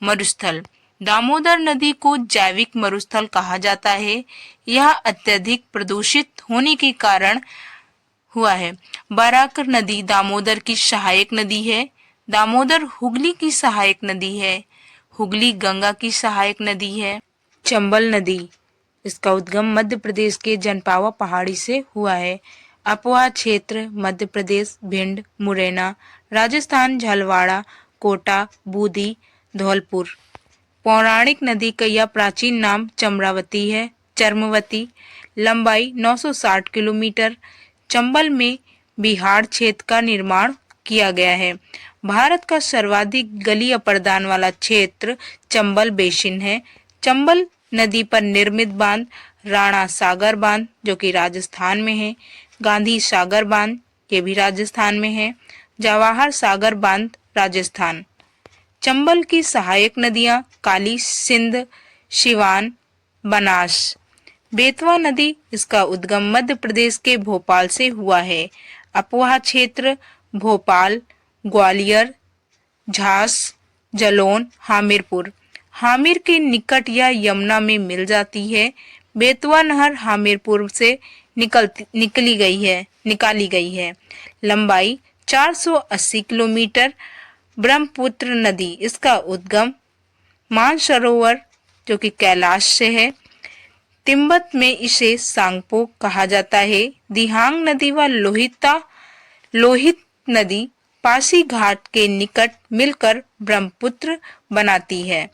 मरुस्थल दामोदर नदी को जैविक मरुस्थल कहा जाता है। यह अत्यधिक प्रदूषित होने के कारण हुआ है। बराक नदी दामोदर की सहायक नदी है। दामोदर हुगली की सहायक नदी है। हुगली गंगा की सहायक नदी है। चंबल नदी इसका उद्गम मध्य प्रदेश के जनपावा पहाड़ी से हुआ है। अपवाह क्षेत्र मध्य प्रदेश, भिंड, मुरैना, राजस्थान, झलवाड़ा, कोटा, बूंदी, धौलपुर। पौराणिक नदी का यह प्राचीन नाम चम्रावती है। चर्मवती लंबाई 960 किलोमीटर। चंबल में बिहार क्षेत्र का निर्माण किया गया है। भारत का सर्वाधिक गली अपर्दान वाला क्षेत्र चंबल बेसिन है। चंबल नदी पर निर्मित बांध राणा सागर बांध जो कि राजस्थान में है, गांधी सागर बांध ये भी राजस्थान में है, जवाहर सागर बांध राजस्थान। चंबल की सहायक नदियां काली, सिंध, सिवान, बनास। बेतवा नदी इसका उद्गम मध्य प्रदेश के भोपाल से हुआ है। अपवाह क्षेत्र भोपाल, ग्वालियर, झांस, जलौन, हामिरपुर। हामिर के निकट यह यमुना में मिल जाती है। बेतवा नहर हामिरपुर से निकाली गई है। लंबाई 480 किलोमीटर। ब्रह्मपुत्र नदी इसका उद्गम मानसरोवर जो कि कैलाश से है। तिब्बत में इसे सांगपो कहा जाता है। दिहांग नदी व लोहित नदी पासी घाट के निकट मिलकर ब्रह्मपुत्र बनाती है।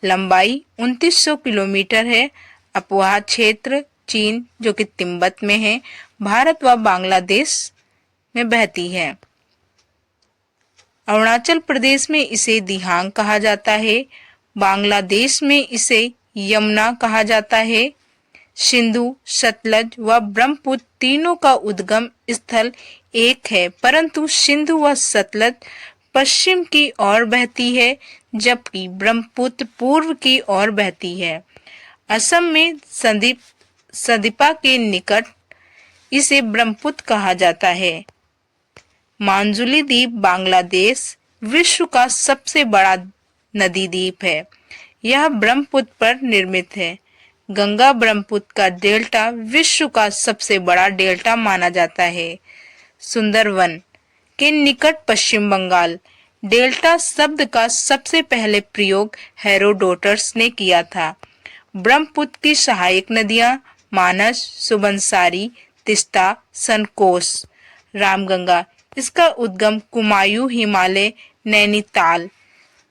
लंबाई 2900 किलोमीटर है। अपवाह क्षेत्र चीन जो कि तिब्बत में है, भारत व बांग्लादेश में बहती है। अरुणाचल प्रदेश में इसे दिहांग कहा जाता है। बांग्लादेश में इसे यमुना कहा जाता है। सिंधु, सतलज व ब्रह्मपुत्र तीनों का उद्गम स्थल एक है, परंतु सिंधु व सतलज पश्चिम की ओर बहती है जबकि ब्रह्मपुत्र पूर्व की ओर बहती है। असम में संदीपा के निकट इसे ब्रह्मपुत्र कहा जाता है। मांजुली द्वीप बांग्लादेश विश्व का सबसे बड़ा नदी द्वीप है। यह ब्रह्मपुत्र पर निर्मित है। गंगा ब्रह्मपुत्र का डेल्टा विश्व का सबसे बड़ा डेल्टा माना जाता है। सुंदरवन के निकट पश्चिम बंगाल। डेल्टा शब्द का सबसे पहले प्रयोग हेरोडोटस ने किया था। ब्रह्मपुत्र की सहायक नदियां मानस, सुबनसारी, तिस्ता, सनकोस, रामगंगा। इसका उद्गम कुमायूं हिमालय नैनीताल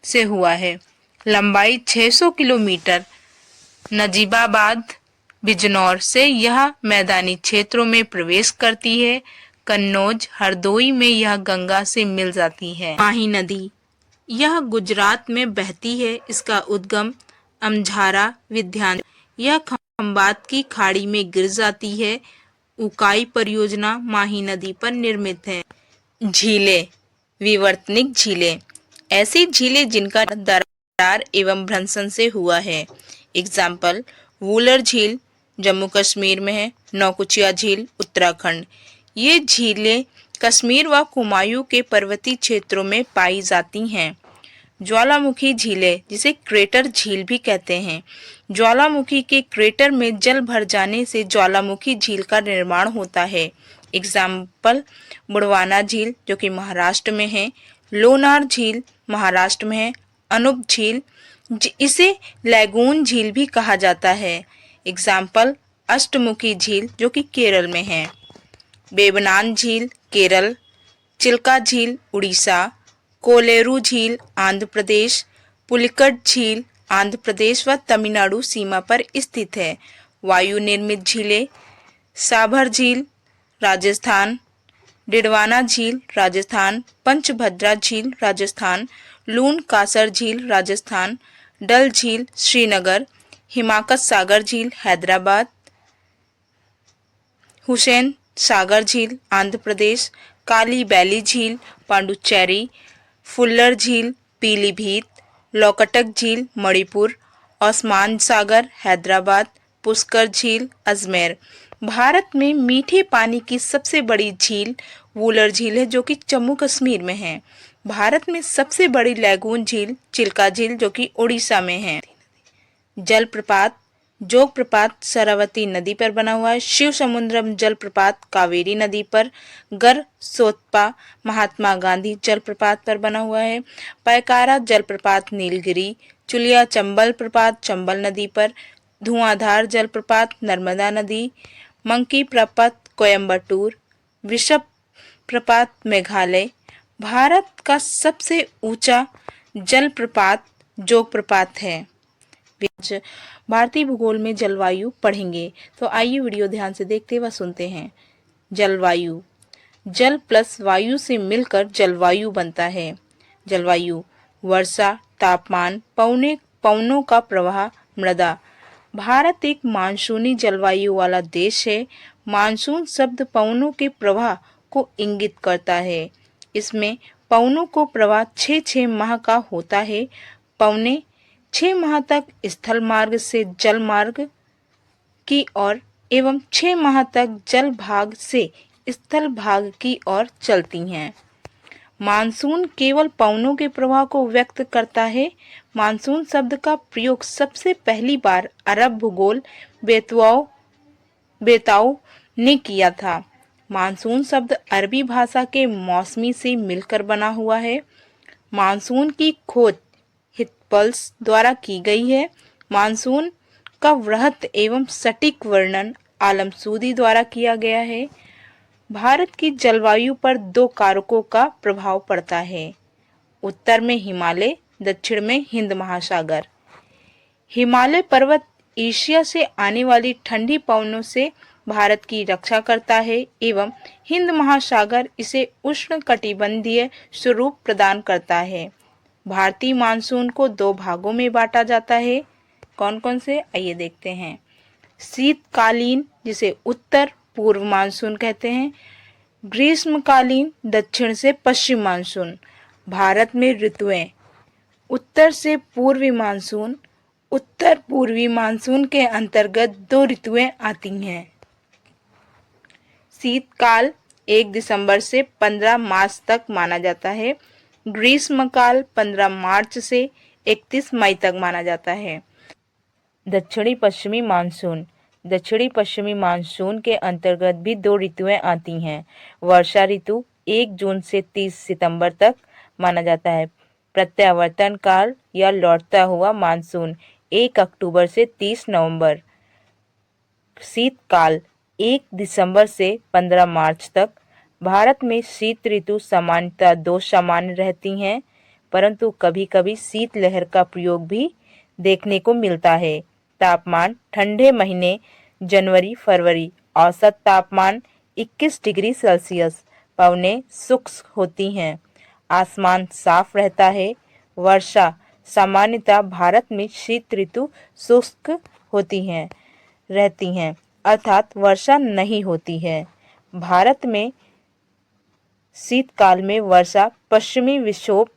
से हुआ है। लंबाई 600 किलोमीटर। नजीबाबाद बिजनौर से यह मैदानी क्षेत्रों में प्रवेश करती है। कन्नौज हरदोई में यह गंगा से मिल जाती है। माही नदी यह गुजरात में बहती है। इसका उद्गम अमझारा विध्यांचल, यह खंबात की खाड़ी में गिर जाती है। उकाई परियोजना माही नदी पर निर्मित है। झीलें, विवर्तनिक झीलें, ऐसी झीलें जिनका दरार एवं भ्रंशन से हुआ है। एग्जाम्पल, वूलर झील जम्मू कश्मीर में है। नौकुचिया झील उत्तराखंड। ये झीलें कश्मीर व कुमायूं के पर्वतीय क्षेत्रों में पाई जाती हैं। ज्वालामुखी झीलें, जिसे क्रेटर झील भी कहते हैं। ज्वालामुखी के क्रेटर में जल भर जाने से ज्वालामुखी झील का निर्माण होता है। एग्जाम्पल, बुड़वाना झील जो कि महाराष्ट्र में है। लोनार झील महाराष्ट्र में है। अनूप झील, इसे लैगून झील भी कहा जाता है। एग्जाम्पल, अष्टमुखी झील जो कि केरल में है। बेबनान झील केरल, चिल्का झील उड़ीसा, कोलेरू झील आंध्र प्रदेश, पुलिकट झील आंध्र प्रदेश व तमिलनाडु सीमा पर स्थित है। वायु निर्मित झीलें, साभर झील राजस्थान, डिडवाना झील राजस्थान, पंचभद्रा झील राजस्थान, लून कासर झील राजस्थान, डल झील श्रीनगर, हिमाकत सागर झील हैदराबाद, हुसैन सागर झील आंध्र प्रदेश, काली बैली झील पांडुचेरी, फुल्लर झील पीलीभीत, लोकटक झील मणिपुर, ओस्मान सागर हैदराबाद, पुष्कर झील अजमेर। भारत में मीठे पानी की सबसे बड़ी झील वूलर झील है जो कि जम्मू कश्मीर में है। भारत में सबसे बड़ी लैगून झील चिल्का झील जो कि उड़ीसा में है। जलप्रपात, जोग प्रपात सरस्वती नदी पर बना हुआ है। शिव समुद्रम जलप्रपात कावेरी नदी पर। गर सोतपा महात्मा गांधी जलप्रपात पर बना हुआ है। पैकारा जलप्रपात नीलगिरी। चुलिया चंबल प्रपात चंबल नदी पर। धुआंधार जलप्रपात नर्मदा नदी। मंकी प्रपात कोयम्बटूर। विषभ प्रपात मेघालय। भारत का सबसे ऊंचा जलप्रपात जोग प्रपात है। भारतीय भूगोल में जलवायु पढ़ेंगे, तो आइए वीडियो ध्यान से देखते व सुनते हैं। जलवायु, जल प्लस वायु से मिलकर जलवायु बनता है। जलवायु वर्षा, तापमान, पवनों का प्रवाह, मृदा। भारत एक मानसूनी जलवायु वाला देश है। मानसून शब्द पवनों के प्रवाह को इंगित करता है। इसमें पवनों को प्रवाह 6 माह का होता है। पवने 6 माह तक स्थल मार्ग से जल मार्ग की ओर एवं 6 माह तक जल भाग से स्थल भाग की ओर चलती हैं। मानसून केवल पवनों के प्रवाह को व्यक्त करता है। मानसून शब्द का प्रयोग सबसे पहली बार अरब भूगोल बेताऊ ने किया था। मानसून शब्द अरबी भाषा के मौसमी से मिलकर बना हुआ है। मानसून की खोज हितपल्स द्वारा की गई है। मानसून का वृहत एवं सटीक वर्णन आलमसूदी द्वारा किया गया है। भारत की जलवायु पर 2 कारकों का प्रभाव पड़ता है। उत्तर में हिमालय, दक्षिण में हिंद महासागर। हिमालय पर्वत एशिया से आने वाली ठंडी पवनों से भारत की रक्षा करता है एवं हिंद महासागर इसे उष्णकटिबंधीय स्वरूप प्रदान करता है। भारतीय मानसून को 2 भागों में बांटा जाता है। कौन कौन से, आइए देखते हैं। शीतकालीन, जिसे उत्तर पूर्व मानसून कहते हैं। ग्रीष्मकालीन, दक्षिण से पश्चिम मानसून। भारत में ऋतुएं, उत्तर से पूर्वी मानसून। उत्तर पूर्वी मानसून के अंतर्गत 2 ऋतुएं आती हैं। शीतकाल 1 दिसंबर से 15 मार्च तक माना जाता है। ग्रीष्मकाल 15 मार्च से 31 मई तक माना जाता है। दक्षिणी पश्चिमी मानसून। दक्षिणी पश्चिमी मानसून के अंतर्गत भी 2 ऋतुएं आती हैं। वर्षा ऋतु 1 जून से 30 सितंबर तक माना जाता है। प्रत्यावर्तन काल या लौटता हुआ मानसून 1 अक्टूबर से 30 नवंबर। शीतकाल 1 दिसंबर से 15 मार्च तक। भारत में शीत ऋतु सामान्यतः 2 सामान्य रहती हैं, परंतु कभी-कभी शीतलहर का प्रयोग भी देखने को मिलता है। तापमान ठंडे महीने जनवरी फरवरी औसत तापमान 21 डिग्री सेल्सियस पवनें शुष्क होती हैं। आसमान साफ रहता है। वर्षा सामान्यतः भारत में शीत ऋतु शुष्क होती हैं रहती हैं, अर्थात वर्षा नहीं होती है। भारत में शीतकाल में वर्षा पश्चिमी विक्षोभ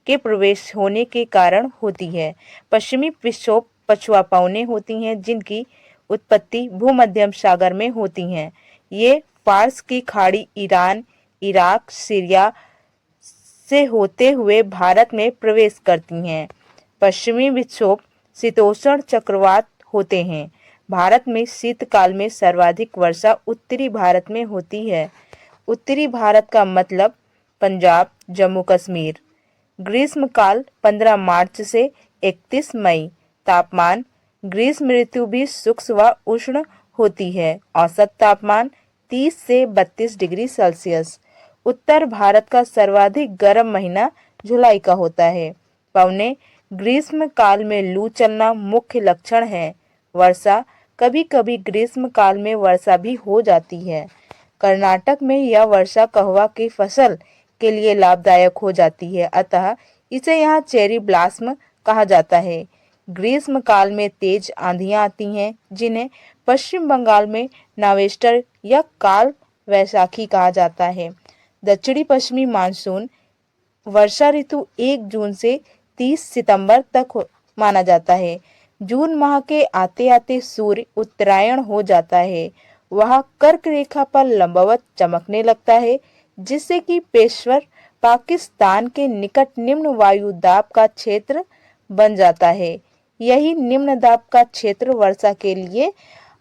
के प्रवेश होने के कारण होती है। पश्चिमी विक्षोभ पछुआ पवनें होती हैं जिनकी उत्पत्ति भूमध्य सागर में होती हैं। ये फारस की खाड़ी, ईरान, इराक, सीरिया से होते हुए भारत में प्रवेश करती हैं। पश्चिमी विक्षोभ शीतोष्ण चक्रवात होते हैं। भारत में शीतकाल में सर्वाधिक वर्षा उत्तरी भारत में होती है। उत्तरी भारत का मतलब पंजाब, जम्मू कश्मीर। ग्रीष्मकाल 15 मार्च से 31 मई। तापमान ग्रीष्म ऋतु भी शुष्क व उष्ण होती है। औसत तापमान 30 से 32 डिग्री सेल्सियस। उत्तर भारत का सर्वाधिक गर्म महीना जुलाई का होता है। पवने ग्रीष्म काल में लू चलना मुख्य लक्षण है। वर्षा कभी कभी ग्रीष्म काल में वर्षा भी हो जाती है। कर्नाटक में यह वर्षा कहवा की फसल के लिए लाभदायक हो जाती है, अतः इसे यहाँ चेरी ब्लॉसम कहा जाता है। ग्रीष्म काल में तेज आंधियां आती हैं जिन्हें पश्चिम बंगाल में नावेस्टर या काल वैशाखी कहा जाता है। दक्षिणी पश्चिमी मानसून वर्षा ऋतु 1 जून से 30 सितंबर तक माना जाता है। जून माह के आते आते सूर्य उत्तरायण हो जाता है। वह कर्क रेखा पर लंबवत चमकने लगता है, जिससे कि पेशवर पाकिस्तान के निकट निम्न वायु दाब का क्षेत्र बन जाता है। यही निम्न दाब का क्षेत्र वर्षा के लिए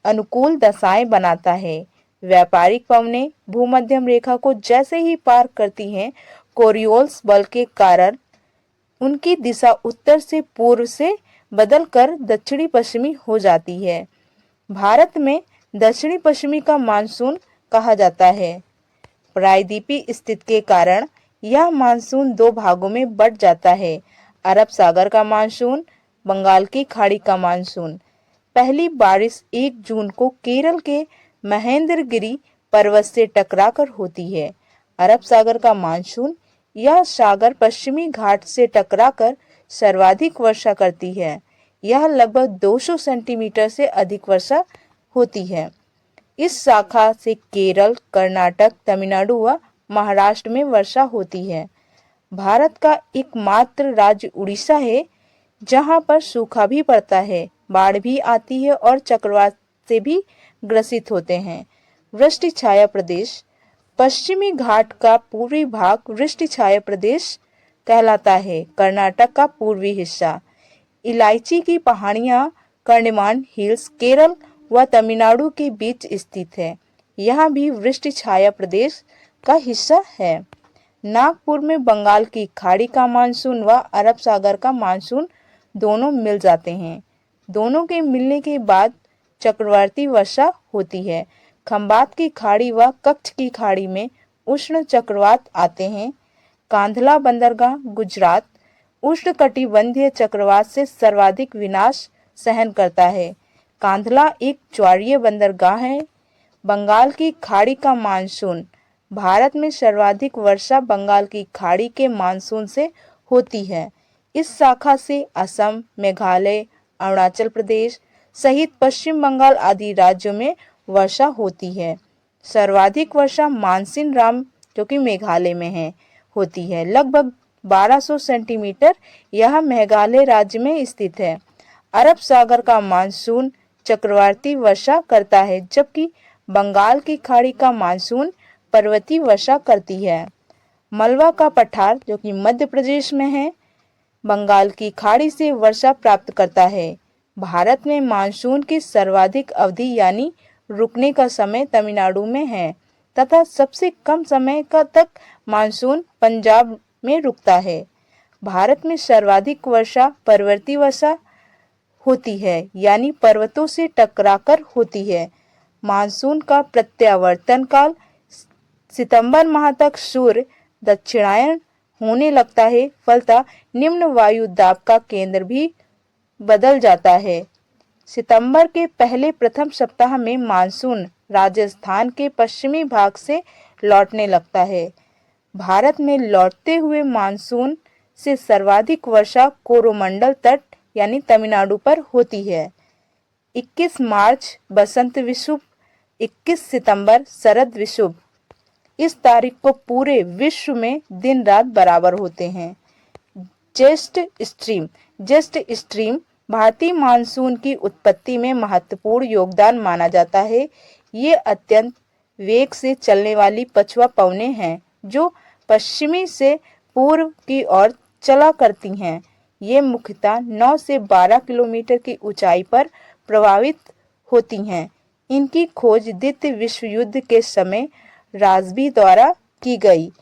अनुकूल दशाएं बनाता है। व्यापारिक पवनें भूमध्यम रेखा को जैसे ही पार करती हैं, कोरियोल्स बल के कारण उनकी दिशा उत्तर से पूर्व से बदलकर दक्षिणी पश्चिमी हो जाती है। भारत में दक्षिणी पश्चिमी का मानसून कहा जाता है। प्रायद्वीपीय स्थिति के कारण यह मानसून 2 भागों में बंट जाता है। अरब सागर का मानसून, बंगाल की खाड़ी का मानसून। पहली बारिश 1 जून को केरल के महेंद्रगिरी पर्वत से टकराकर होती है। अरब सागर का मानसून यह सागर पश्चिमी घाट से टकराकर सर्वाधिक वर्षा करती है। यह लगभग 200 सेंटीमीटर से अधिक वर्षा होती है। इस शाखा से केरल, कर्नाटक, तमिलनाडु व महाराष्ट्र में वर्षा होती है। भारत का एकमात्र राज्य उड़ीसा है जहां पर सूखा भी पड़ता है, बाढ़ भी आती है और चक्रवात से भी ग्रसित होते हैं। वृष्टि छाया प्रदेश पश्चिमी घाट का पूर्वी भाग वृष्टि छाया प्रदेश कहलाता है। कर्नाटक का पूर्वी हिस्सा, इलायची की पहाड़ियां कर्णिमान हिल्स केरल व तमिलनाडु के बीच स्थित है। यह भी वृष्टि छाया प्रदेश का हिस्सा है। नागपुर में बंगाल की खाड़ी का मानसून व अरब सागर का मानसून दोनों मिल जाते हैं। दोनों के मिलने के बाद चक्रवाती वर्षा होती है। खंबात की खाड़ी व कच्छ की खाड़ी में उष्ण चक्रवात आते हैं। कांधला बंदरगाह गुजरात उष्णकटिबंधीय चक्रवात से सर्वाधिक विनाश सहन करता है। कांधला एक ज्वारीय बंदरगाह है। बंगाल की खाड़ी का मानसून भारत में सर्वाधिक वर्षा बंगाल की खाड़ी के मानसून से होती है। इस शाखा से असम, मेघालय, अरुणाचल प्रदेश सहित पश्चिम बंगाल आदि राज्यों में वर्षा होती है। सर्वाधिक वर्षा मानसिन राम जो कि मेघालय में है होती है, लगभग 1200 सेंटीमीटर। यह मेघालय राज्य में स्थित है। अरब सागर का मानसून चक्रवाती वर्षा करता है, जबकि बंगाल की खाड़ी का मानसून पर्वतीय वर्षा करती है। मलवा का पठार जो कि मध्य प्रदेश में है, बंगाल की खाड़ी से वर्षा प्राप्त करता है। भारत में मानसून की सर्वाधिक अवधि यानी रुकने का समय तमिलनाडु में है तथा सबसे कम समय का तक मानसून पंजाब में रुकता है। भारत में सर्वाधिक वर्षा पर्वतीय वर्षा होती है यानी पर्वतों से टकराकर होती है। मानसून का प्रत्यावर्तन काल सितंबर माह तक सूर्य दक्षिणायन होने लगता है, फलतः निम्न वायु दाब का केंद्र भी बदल जाता है। सितंबर के पहले प्रथम सप्ताह में मानसून राजस्थान के पश्चिमी भाग से लौटने लगता है। भारत में लौटते हुए मानसून से सर्वाधिक वर्षा कोरोमंडल तट यानी तमिलनाडु पर होती है। 21 मार्च बसंत विषुव, 21 सितंबर शरद विषुव। इस तारीख को पूरे विश्व में दिन रात बराबर होते हैं। जेस्ट स्ट्रीम भारतीय मानसून की उत्पत्ति में महत्वपूर्ण योगदान माना जाता है। ये अत्यंत वेग से चलने वाली पछुआ पवनें हैं जो पश्चिमी से पूर्व की ओर चला करती हैं। ये मुख्यतः 9 से 12 किलोमीटर की ऊंचाई पर प्रभावित होती हैं। इनकी खोज द्वितीय विश्व युद्ध के समय राजबी द्वारा की गई।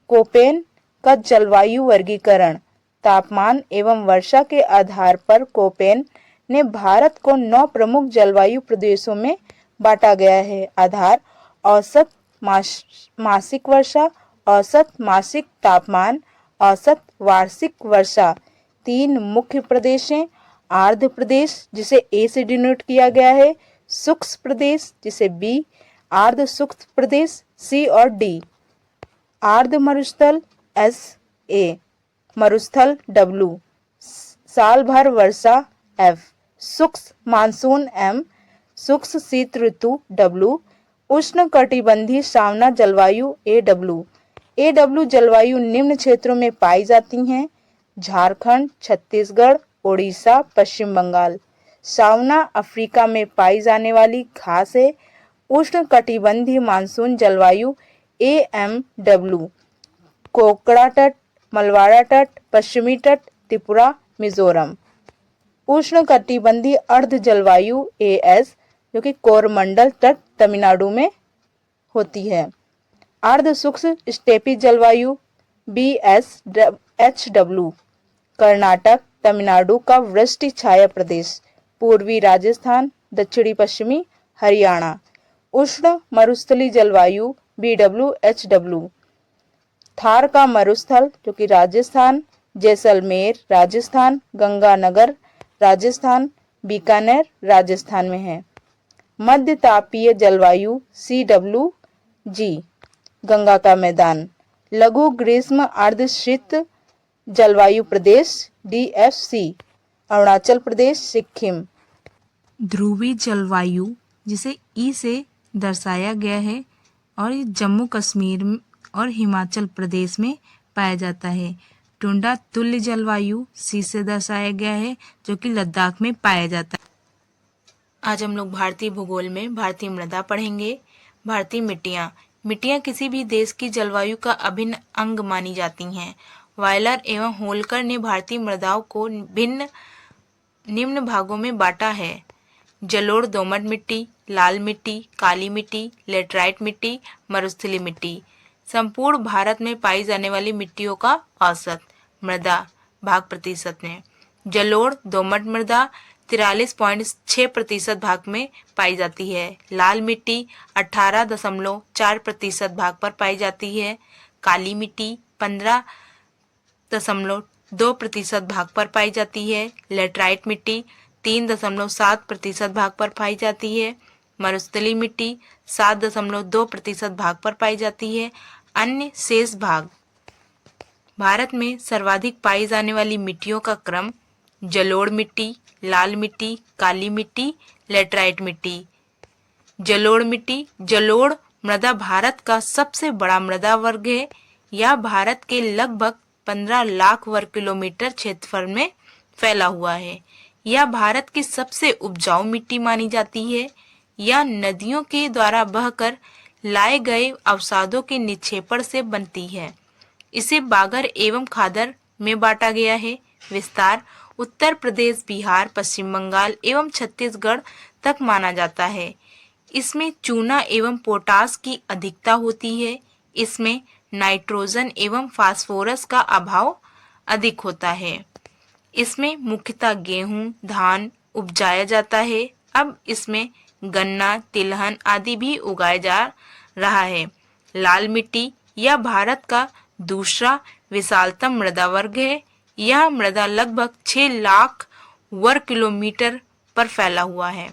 कोपेन का जलवायु वर्गीकरण तापमान एवं वर्षा के आधार पर कोपेन ने भारत को 9 प्रमुख जलवायु प्रदेशों में बांटा गया है। आधार औसत मासिक वर्षा, औसत मासिक तापमान, औसत वार्षिक वर्षा। 3 मुख्य प्रदेश हैं। आर्द्र प्रदेश जिसे ए से डिनोट किया गया है, शुष्क प्रदेश जिसे बी, आर्द्र शुष्क प्रदेश सी और डी, आर्द्र मरुस्थल एस ए, मरुस्थल डब्ल्यू, साल भर वर्षा एफ, शुष्क मानसून एम, शुष्क शीत ऋतु डब्ल्यू, उष्ण कटिबंधीय सावना जलवायु ए डब्ल्यू जलवायु निम्न क्षेत्रों में पाई जाती हैं: झारखंड, छत्तीसगढ़, ओडिशा, पश्चिम बंगाल। सावना अफ्रीका में पाई जाने वाली घास है। उष्ण कटिबंधीय मानसून जलवायु AMW कोकड़ा तट, मलवाड़ा तट, पश्चिमी तट, त्रिपुरा, मिजोरम। उष्ण कटिबंधीय अर्ध जलवायु AS जो कि कोरमंडल तट तमिलनाडु में होती है। अर्ध शुष्क स्टेपी जलवायु BSHW कर्नाटक, तमिलनाडु का वृष्टि छाया प्रदेश, पूर्वी राजस्थान, दक्षिणी पश्चिमी हरियाणा। उष्ण मरुस्थलीय जलवायु BWHW थार का मरुस्थल जो कि राजस्थान, जैसलमेर राजस्थान, गंगानगर राजस्थान, बीकानेर राजस्थान में है। मध्य तापीय जलवायु CWG गंगा का मैदान। लघु ग्रीष्म अर्ध शीत जलवायु प्रदेश DFC अरुणाचल प्रदेश, सिक्किम। ध्रुवीय जलवायु जिसे ई से दर्शाया गया है और ये जम्मू कश्मीर और हिमाचल प्रदेश में पाया जाता है। टुंडा तुल्य जलवायु सी से दर्शाया गया है जो कि लद्दाख में पाया जाता है। आज हम लोग भारतीय भूगोल में भारतीय मृदा पढ़ेंगे। भारतीय मिट्टियाँ किसी भी देश की जलवायु का अभिन्न अंग मानी जाती हैं। वायलर एवं होलकर ने भारतीय मृदाओं को निम्न भागों में बांटा है: जलोढ़ दोमट मिट्टी, लाल मिट्टी, काली मिट्टी, लेटराइट मिट्टी, मरुस्थलीय मिट्टी। संपूर्ण भारत में पाई जाने वाली मिट्टियों का औसत मृदा भाग प्रतिशत में: जलोढ़ दोमट मृदा 43.6% भाग में पाई जाती है। लाल मिट्टी 18.4% भाग पर पाई जाती है। काली मिट्टी 15.2% भाग पर पाई जाती है। लेटराइट मिट्टी 3.7% भाग पर पाई जाती है। मरुस्थलीय मिट्टी 7.2% भाग पर पाई जाती है। अन्य शेष भाग। भारत में सर्वाधिक पाई जाने वाली मिट्टियों का क्रम: जलोढ़ मिट्टी, लाल मिट्टी, काली मिट्टी, लेटराइट मिट्टी। जलोढ़ मृदा भारत का सबसे बड़ा मृदा वर्ग है। यह भारत के लगभग 15 लाख वर्ग किलोमीटर क्षेत्रफल में फैला हुआ है। यह भारत की सबसे उपजाऊ मिट्टी मानी जाती है। यह नदियों के द्वारा बहकर लाए गए अवसादों के निक्षेपण से बनती है। इसे बागर एवं खादर में बांटा गया है। विस्तार: उत्तर प्रदेश, बिहार, पश्चिम बंगाल एवं छत्तीसगढ़ तक माना जाता है। इसमें चूना एवं पोटास की अधिकता होती है। इसमें नाइट्रोजन एवं फास्फोरस का अभाव अधिक होता है। इसमें मुख्यतः गेहूं, धान उपजाया जाता है। अब इसमें गन्ना, तिलहन आदि भी उगाया जा रहा है। लाल मिट्टी यह भारत का दूसरा विशालतम मृदा वर्ग है। यह मृदा लगभग 6 लाख वर्ग किलोमीटर पर फैला हुआ है।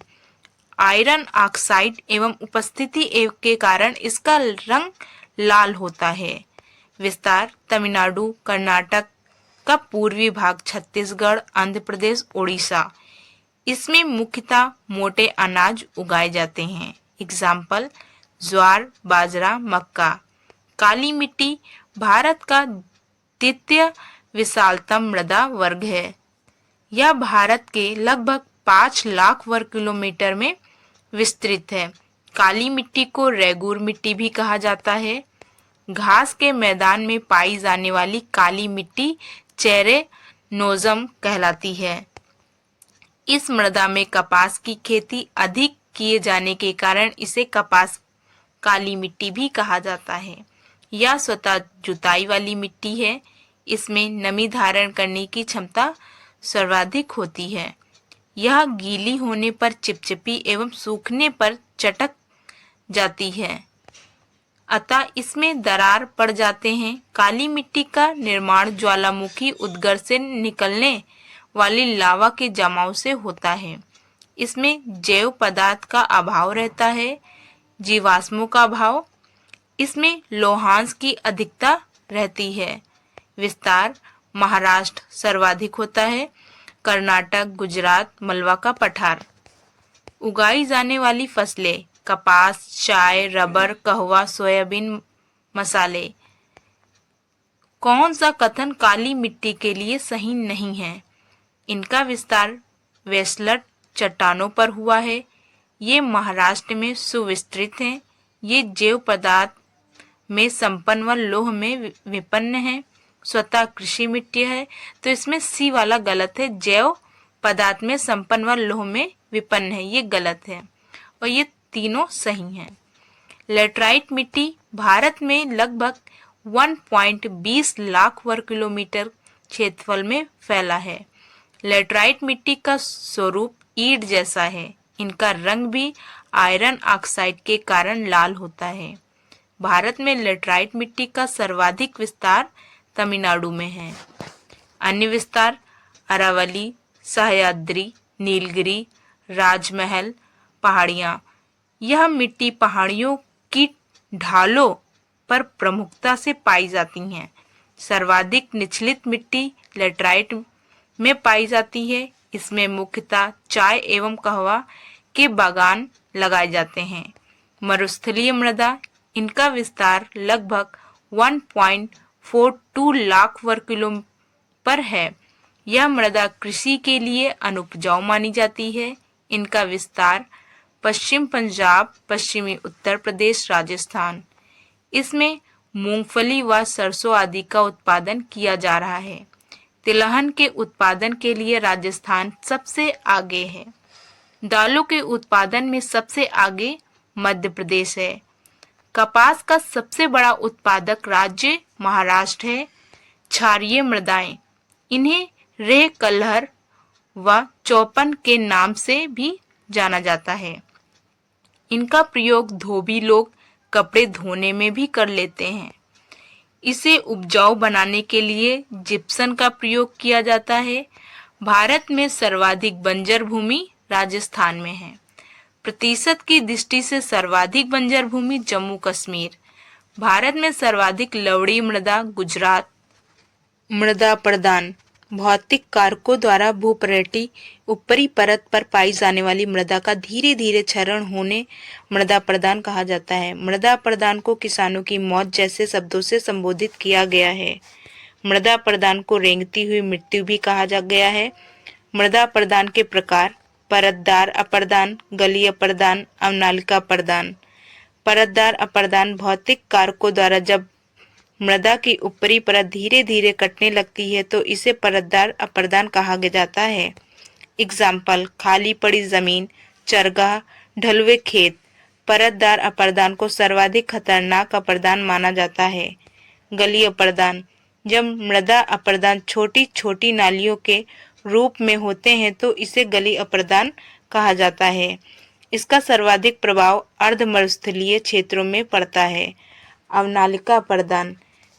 आयरन ऑक्साइड एवं उपस्थिति के कारण इसका रंग लाल होता है। विस्तार तमिलनाडु, कर्नाटक का पूर्वी भाग, छत्तीसगढ़, आंध्र प्रदेश, ओडिशा। इसमें मुख्यतः मोटे अनाज उगाए जाते हैं। एग्जाम्पल ज्वार, बाजरा, मक्का। काली मिट्टी भारत का द्वितीय विशालतम मृदा वर्ग है। यह भारत के लगभग 5 लाख वर्ग किलोमीटर में विस्तृत है। काली मिट्टी को रेगूर मिट्टी भी कहा जाता है। घास के मैदान में पाई जाने वाली काली मिट्टी चेरेनोजम कहलाती है। इस मृदा में कपास की खेती अधिक किए जाने के कारण इसे कपास काली मिट्टी भी कहा जाता है। यह स्वतः जुताई वाली मिट्टी है। इसमें नमी धारण करने की क्षमता सर्वाधिक होती है। यह गीली होने पर चिपचिपी एवं सूखने पर चटक जाती है, अतः इसमें दरार पड़ जाते हैं। काली मिट्टी का निर्माण ज्वालामुखी उद्गार से निकलने वाली लावा के जमाव से होता है। इसमें जैव पदार्थ का अभाव रहता है, जीवाश्मों का अभाव। इसमें लौहांश की अधिकता रहती है। विस्तार महाराष्ट्र सर्वाधिक होता है, कर्नाटक, गुजरात, मलवा का पठार। उगाई जाने वाली फसलें कपास, चाय, रबर, कहवा, सोयाबीन, मसाले। कौन सा कथन काली मिट्टी के लिए सही नहीं है? इनका विस्तार वेस्लट चट्टानों पर हुआ है। ये महाराष्ट्र में सुविस्तृत हैं। ये जैव पदार्थ में संपन्न व लोह में विपन्न है। स्वतः कृषि मिट्टी है, तो इसमें सी वाला गलत है। जैव पदार्थ में संपन्न व लोह में विपन्न है, ये गलत है और ये तीनों सही हैं। लेटराइट मिट्टी भारत में लगभग 1.20 लाख वर्ग किलोमीटर क्षेत्रफल में फैला है। लेटराइट मिट्टी का स्वरूप ईंट जैसा है। इनका रंग भी आयरन ऑक्साइड के कारण लाल होता है। भारत में लेटराइट मिट्टी का सर्वाधिक विस्तार तमिलनाडु में है। अन्य विस्तार अरावली, सह्याद्री, नीलगिरी, राजमहल पहाड़ियाँ। यह मिट्टी पहाड़ियों की ढालों पर प्रमुखता से पाई जाती हैं। सर्वाधिक निचलित मिट्टी लेटराइट में पाई जाती है। इसमें मुख्यतः चाय एवं कहवा के बागान लगाए जाते हैं। मरुस्थलीय मृदा, इनका विस्तार लगभग 1.42 लाख वर्ग किलो पर है। यह मृदा कृषि के लिए अनुपजाऊ मानी जाती है। इनका विस्तार पश्चिम पंजाब, पश्चिमी उत्तर प्रदेश, राजस्थान। इसमें मूंगफली व सरसों आदि का उत्पादन किया जा रहा है। तिलहन के उत्पादन के लिए राजस्थान सबसे आगे है। दालों के उत्पादन में सबसे आगे मध्य प्रदेश है। कपास का सबसे बड़ा उत्पादक राज्य महाराष्ट्र है। क्षारीय मृदाएं, इन्हें रेह कलहर व चौपन के नाम से भी जाना जाता है। इनका प्रयोग धोबी लोग कपड़े धोने में भी कर लेते हैं। इसे उपजाऊ बनाने के लिए जिप्सम का प्रयोग किया जाता है। भारत में सर्वाधिक बंजर भूमि राजस्थान में है। प्रतिशत की दृष्टि से सर्वाधिक बंजर भूमि जम्मू कश्मीर। भारत में सर्वाधिक लवणीय मृदा गुजरात। मृदा प्रदान, भौतिक कारकों द्वारा भूपर्यटी ऊपरी परत पर पाई जाने वाली मृदा का धीरे धीरे क्षरण होने मृदा प्रदान कहा जाता है। मृदा प्रदान को किसानों की मौत जैसे शब्दों से संबोधित किया गया है। मृदा प्रदान को रेंगती हुई मृत्यु भी कहा जा गया है। मृदा प्रदान के प्रकार परतदार अप्रदान, गलीय अप्रदान, अवनालिका प्रदान। परतदार अप्रदान भौतिक कारकों द्वारा जब मृदा की ऊपरी परत धीरे धीरे कटने लगती है तो इसे परतदार अपर्दान कहा जाता है। एग्जाम्पल, खाली पड़ी जमीन, चरगाह, ढलुए खेत। परतदार अपर्दान को सर्वाधिक खतरनाक अपर्दान माना जाता है। गली अपर्दान, जब मृदा अपर्दान छोटी छोटी नालियों के रूप में होते हैं तो इसे गली अपर्दान कहा जाता है। इसका सर्वाधिक प्रभाव अर्ध मरुस्थलीय क्षेत्रों में पड़ता है। अवनालिका अपर्दान,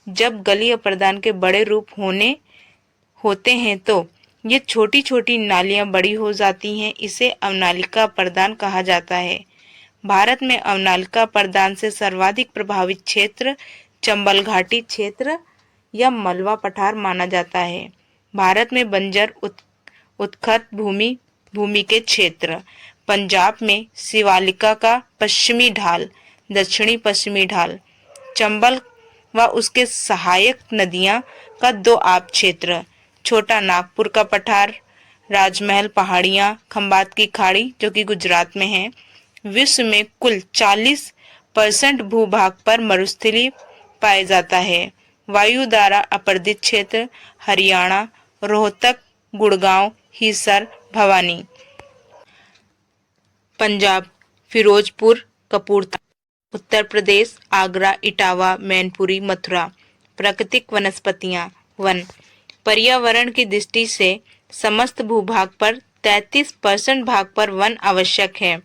जब गली अपर्दान के बड़े रूप होते हैं तो ये छोटी छोटी नालियां बड़ी हो जाती हैं, इसे अवनालिका अपर्दान कहा जाता है। भारत में अवनालिका अपर्दान से सर्वाधिक प्रभावित क्षेत्र चंबल घाटी क्षेत्र या मलवा पठार माना जाता है। भारत में बंजर उत्खत भूमि के क्षेत्र, पंजाब में शिवालिका का पश्चिमी ढाल, दक्षिणी पश्चिमी ढाल, चंबल व उसके सहायक नदियां का दोआब क्षेत्र, छोटा नागपुर का पठार, राजमहल पहाड़ियां, खंबात की खाड़ी जो कि गुजरात में है। विश्व में कुल 40% भूभाग पर मरुस्थलीय पाया जाता है। वायु द्वारा अपर्दित क्षेत्र हरियाणा, रोहतक, गुड़गांव, हिसार, भवानी। पंजाब फिरोजपुर, कपूरथला। उत्तर प्रदेश आगरा, इटावा, मैनपुरी, मथुरा। प्राकृतिक वनस्पतियां, वन। पर्यावरण की दृष्टि से समस्त भूभाग पर 33% भाग पर वन आवश्यक है।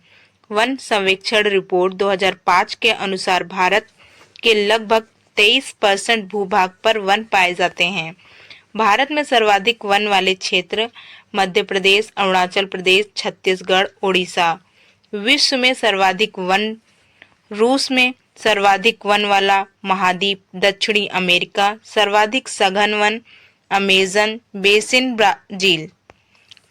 वन सर्वेक्षण रिपोर्ट 2005 के अनुसार भारत के लगभग 23% भूभाग पर वन पाए जाते हैं। भारत में सर्वाधिक वन वाले क्षेत्र मध्य प्रदेश, अरुणाचल प्रदेश, छत्तीसगढ़, ओडिशा। विश्व में सर्वाधिक वन, रूस में सर्वाधिक वन वाला महाद्वीप दक्षिणी अमेरिका, सर्वाधिक सघन वन अमेजन बेसिन ब्राजील।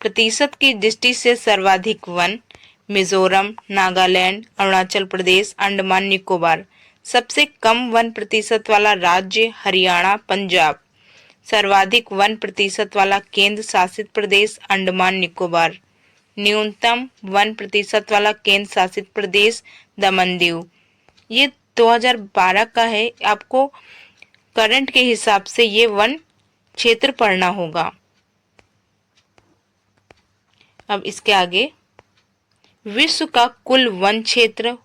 प्रतिशत की दृष्टि से सर्वाधिक वन मिजोरम, नागालैंड, अरुणाचल प्रदेश, अंडमान निकोबार। सबसे कम वन प्रतिशत वाला राज्य हरियाणा, पंजाब। सर्वाधिक वन प्रतिशत वाला केंद्र शासित प्रदेश अंडमान निकोबार। न्यूनतम वन प्रतिशत वाला केंद्र शासित प्रदेश दमन दीव। ये 2012 का है, आपको करंट के हिसाब से ये वन क्षेत्र पढ़ना होगा। अब इसके आगे, विश्व का कुल वन क्षेत्र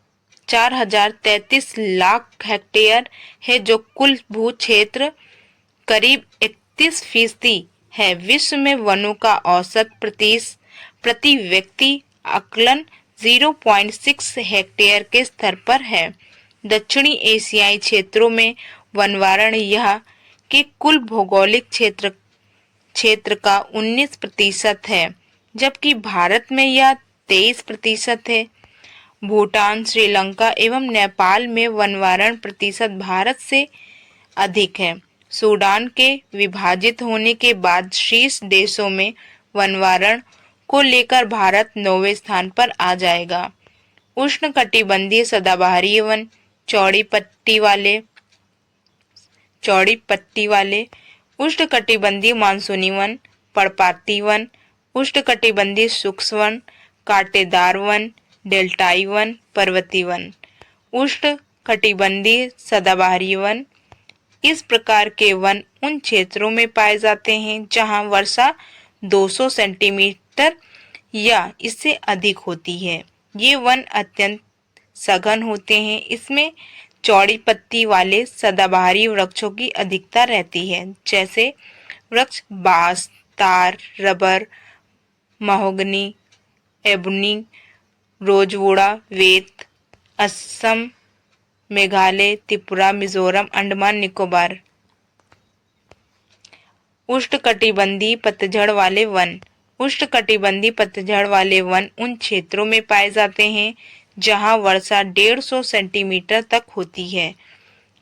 4033 लाख हेक्टेयर है जो कुल भू क्षेत्र करीब 31% है। विश्व में वनों का औसत प्रति व्यक्ति आकलन 0.6 हेक्टेयर के स्तर पर है। दक्षिणी एशियाई क्षेत्रों में वनवारण यह के कुल भौगोलिक क्षेत्र का 19% है, जबकि भारत में यह 23% है। भूटान, श्रीलंका एवं नेपाल में वनवारण प्रतिशत भारत से अधिक है। सूडान के विभाजित होने के बाद शीर्ष देशों में वनवारण को लेकर भारत 9वें स्थान पर आ जाएगा। उष्णकटिबंधीय सदाबहारी वन, चौड़ी पट्टी वाले, उष्णकटिबंधीय मानसूनी वन, पर्णपाती वन, उष्णकटिबंधीय शुष्क वन, कांटेदार वन, डेल्टाई वन, पर्वतीय वन। उष्णकटिबंधीय सदाबहारी वन, इस प्रकार के वन उन क्षेत्रों में पाए जाते हैं जहां वर्षा 200 सेंटीमीटर या इससे अधिक होती है। ये वन अत्यंत सघन होते हैं। इसमें चौड़ी पत्ती वाले सदाबहारी वृक्षों की अधिकता रहती है, जैसे वृक्ष बांस, तार, रबर, महोगनी, एबनी, रोजवुड़ा, वेत। असम, मेघालय, त्रिपुरा, मिजोरम, अंडमान निकोबार। उष्णकटिबंधीय पतझड़ वाले वन, उष्णकटिबंधीय पतझड़ वाले वन उन क्षेत्रों में पाए जाते हैं जहां वर्षा 150 सेंटीमीटर तक होती है।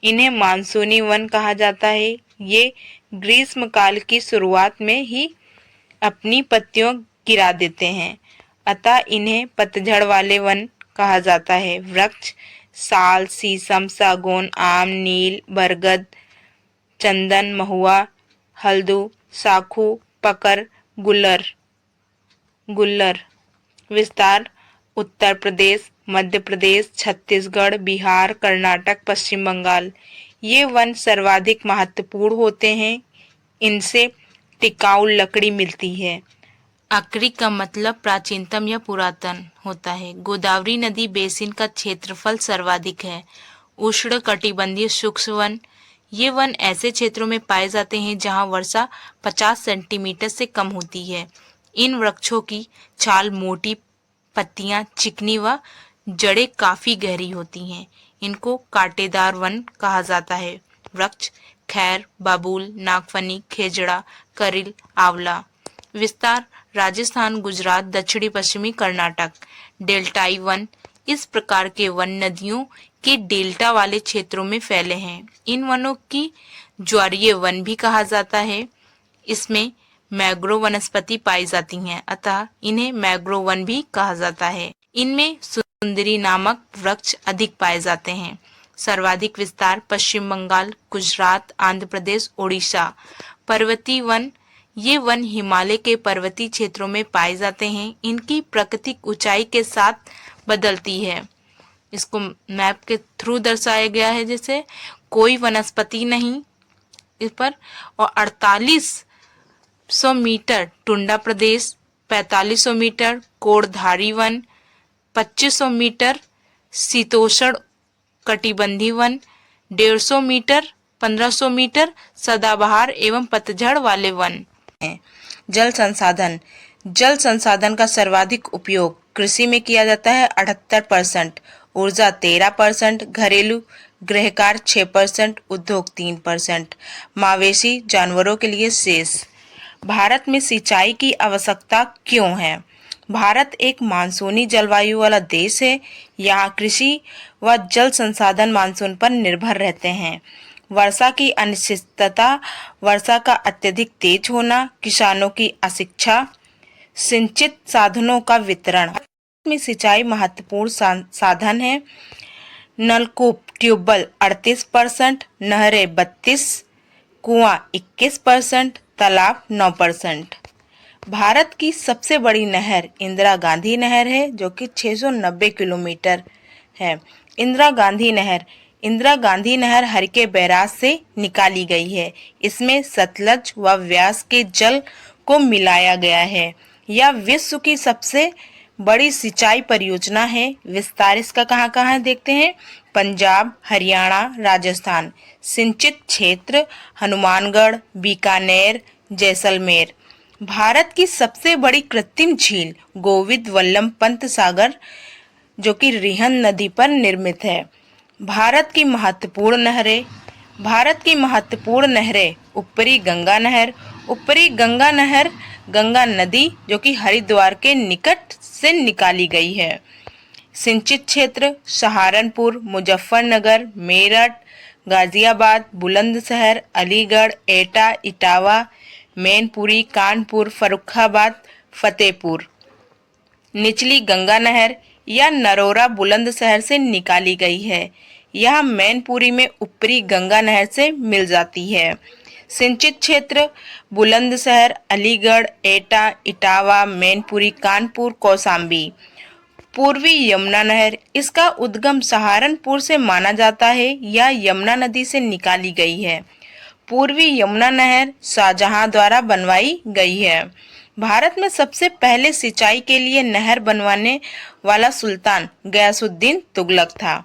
इन्हें मानसूनी वन कहा जाता है। ये ग्रीष्मकाल की शुरुआत में ही अपनी पत्तियों गिरा देते हैं, अतः इन्हें पतझड़ वाले वन कहा जाता है। वृक्ष साल, शीशम, सागौन, आम, नील, बरगद, चंदन, महुआ, हल्दू, साखू, पकर, गुल्लर। विस्तार उत्तर प्रदेश, मध्य प्रदेश, छत्तीसगढ़, बिहार, कर्नाटक, पश्चिम बंगाल। ये वन सर्वाधिक महत्वपूर्ण होते हैं। इनसे टिकाऊ लकड़ी मिलती है। अक्री का मतलब प्राचीनतम या पुरातन होता है। गोदावरी नदी बेसिन का क्षेत्रफल सर्वाधिक है। उष्णकटिबंधीय शुष्क वन, ये वन ऐसे क्षेत्रों में पाए जाते हैं जहां वर्षा 50 सेंटीमीटर से कम होती है। इन वृक्षों की छाल मोटी, पत्तियां चिकनी व जड़ें काफी गहरी होती हैं। इनको कांटेदार वन कहा जाता है। वृक्ष खैर, बाबूल, नागफनी, खेजड़ा, करिल, आंवला। विस्तार राजस्थान, गुजरात, दक्षिणी पश्चिमी कर्नाटक। डेल्टाई वन, इस प्रकार के वन नदियों के डेल्टा वाले क्षेत्रों में फैले हैं। इन वनों की ज्वारीय वन भी कहा जाता है। इसमें मैंग्रोव वनस्पति पाई जाती हैं, अतः इन्हें मैंग्रोव वन भी कहा जाता है। इनमें सुंदरी नामक वृक्ष अधिक पाए जाते हैं। सर्वाधिक विस्तार पश्चिम बंगाल, गुजरात, आंध्र प्रदेश, ओडिशा। पर्वतीय वन, ये वन हिमालय के पर्वतीय क्षेत्रों में पाए जाते हैं। इनकी प्राकृतिक ऊंचाई के साथ बदलती है। इसको मैप के थ्रू दर्शाया गया है, जैसे कोई वनस्पति नहीं इस पर। और 4800 मीटर टुंडा प्रदेश, 4500 मीटर कोड़धारी वन, 2500 मीटर शीतोष्ण कटिबंधीय वन, 150 मीटर 1500 मीटर सदाबहार एवं पतझड़ वाले वन हैं। जल संसाधन, जल संसाधन का सर्वाधिक उपयोग कृषि में किया जाता है 78%, ऊर्जा 13%, घरेलू गृहकार्य 6%, उद्योग 3%, मवेशी जानवरों के लिए शेष। भारत में सिंचाई की आवश्यकता क्यों है? भारत एक मानसूनी जलवायु वाला देश है। यहाँ कृषि व जल संसाधन मानसून पर निर्भर रहते हैं। वर्षा की अनिश्चितता, वर्षा का अत्यधिक तेज होना, किसानों की अशिक्षा, सिंचित साधनों का वितरण में सिंचाई महत्वपूर्ण साधन है। नलकूप ट्यूबवेल 38%, नहरें 32%, कुआं 21%, तालाब 9%। भारत की सबसे बड़ी नहर इंदिरा गांधी नहर है, जो कि 690 किलोमीटर है। इंदिरा गांधी नहर हरके बैराज से निकाली गई है। इसमें सतलज व व्यास के जल को मिलाया गया है। यह विश्व की सबसे बड़ी सिंचाई परियोजना है। विस्तार इसका कहाँ कहाँ है देखते हैं। पंजाब, हरियाणा, राजस्थान। सिंचित क्षेत्र हनुमानगढ़, बीकानेर, जैसलमेर। भारत की सबसे बड़ी कृत्रिम झील गोविंद वल्लभ पंत सागर, जो कि रिहंद नदी पर निर्मित है। भारत की महत्वपूर्ण नहरें ऊपरी गंगा नहर, गंगा नदी, जो कि हरिद्वार के निकट से निकाली गई है। सिंचित क्षेत्र सहारनपुर, मुजफ्फरनगर, मेरठ, गाजियाबाद, बुलंदशहर, अलीगढ़, एटा, इटावा, मैनपुरी, कानपुर, फर्रुखाबाद, फतेहपुर। निचली गंगा नहर या नरोरा बुलंदशहर से निकाली गई है। यह मैनपुरी में ऊपरी गंगा नहर से मिल जाती है। सिंचित क्षेत्र बुलंदशहर, अलीगढ़, एटा, इटावा, मैनपुरी, कानपुर, कौशाम्बी। पूर्वी यमुना नहर, इसका उद्गम सहारनपुर से माना जाता है। यह यमुना नदी से निकाली गई है। पूर्वी यमुना नहर शाहजहां द्वारा बनवाई गई है। भारत में सबसे पहले सिंचाई के लिए नहर बनवाने वाला सुल्तान गयासुद्दीन तुगलक था।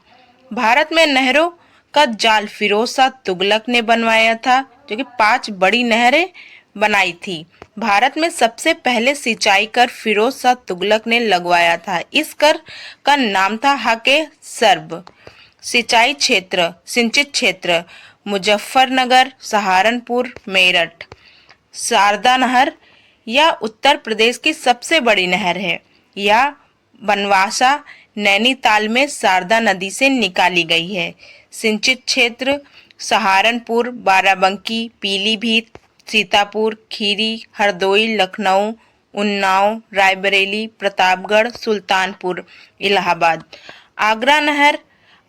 भारत में नहरों का जाल फिरोज शाह तुगलक ने बनवाया था, जो कि 5 बड़ी नहरें बनाई थी। भारत में सबसे पहले सिंचाई कर फिरोज शाह तुगलक ने लगवाया था। इस कर का नाम था हके सर्ब। सिंचित क्षेत्र मुजफ्फरनगर, सहारनपुर, मेरठ। शारदा नहर यह उत्तर प्रदेश की सबसे बड़ी नहर है। यह बनवासा नैनीताल में शारदा नदी से निकाली गई है। सिंचित क्षेत्र सहारनपुर, बाराबंकी, पीलीभीत, सीतापुर, खीरी, हरदोई, लखनऊ, उन्नाव, रायबरेली, प्रतापगढ़, सुल्तानपुर, इलाहाबाद।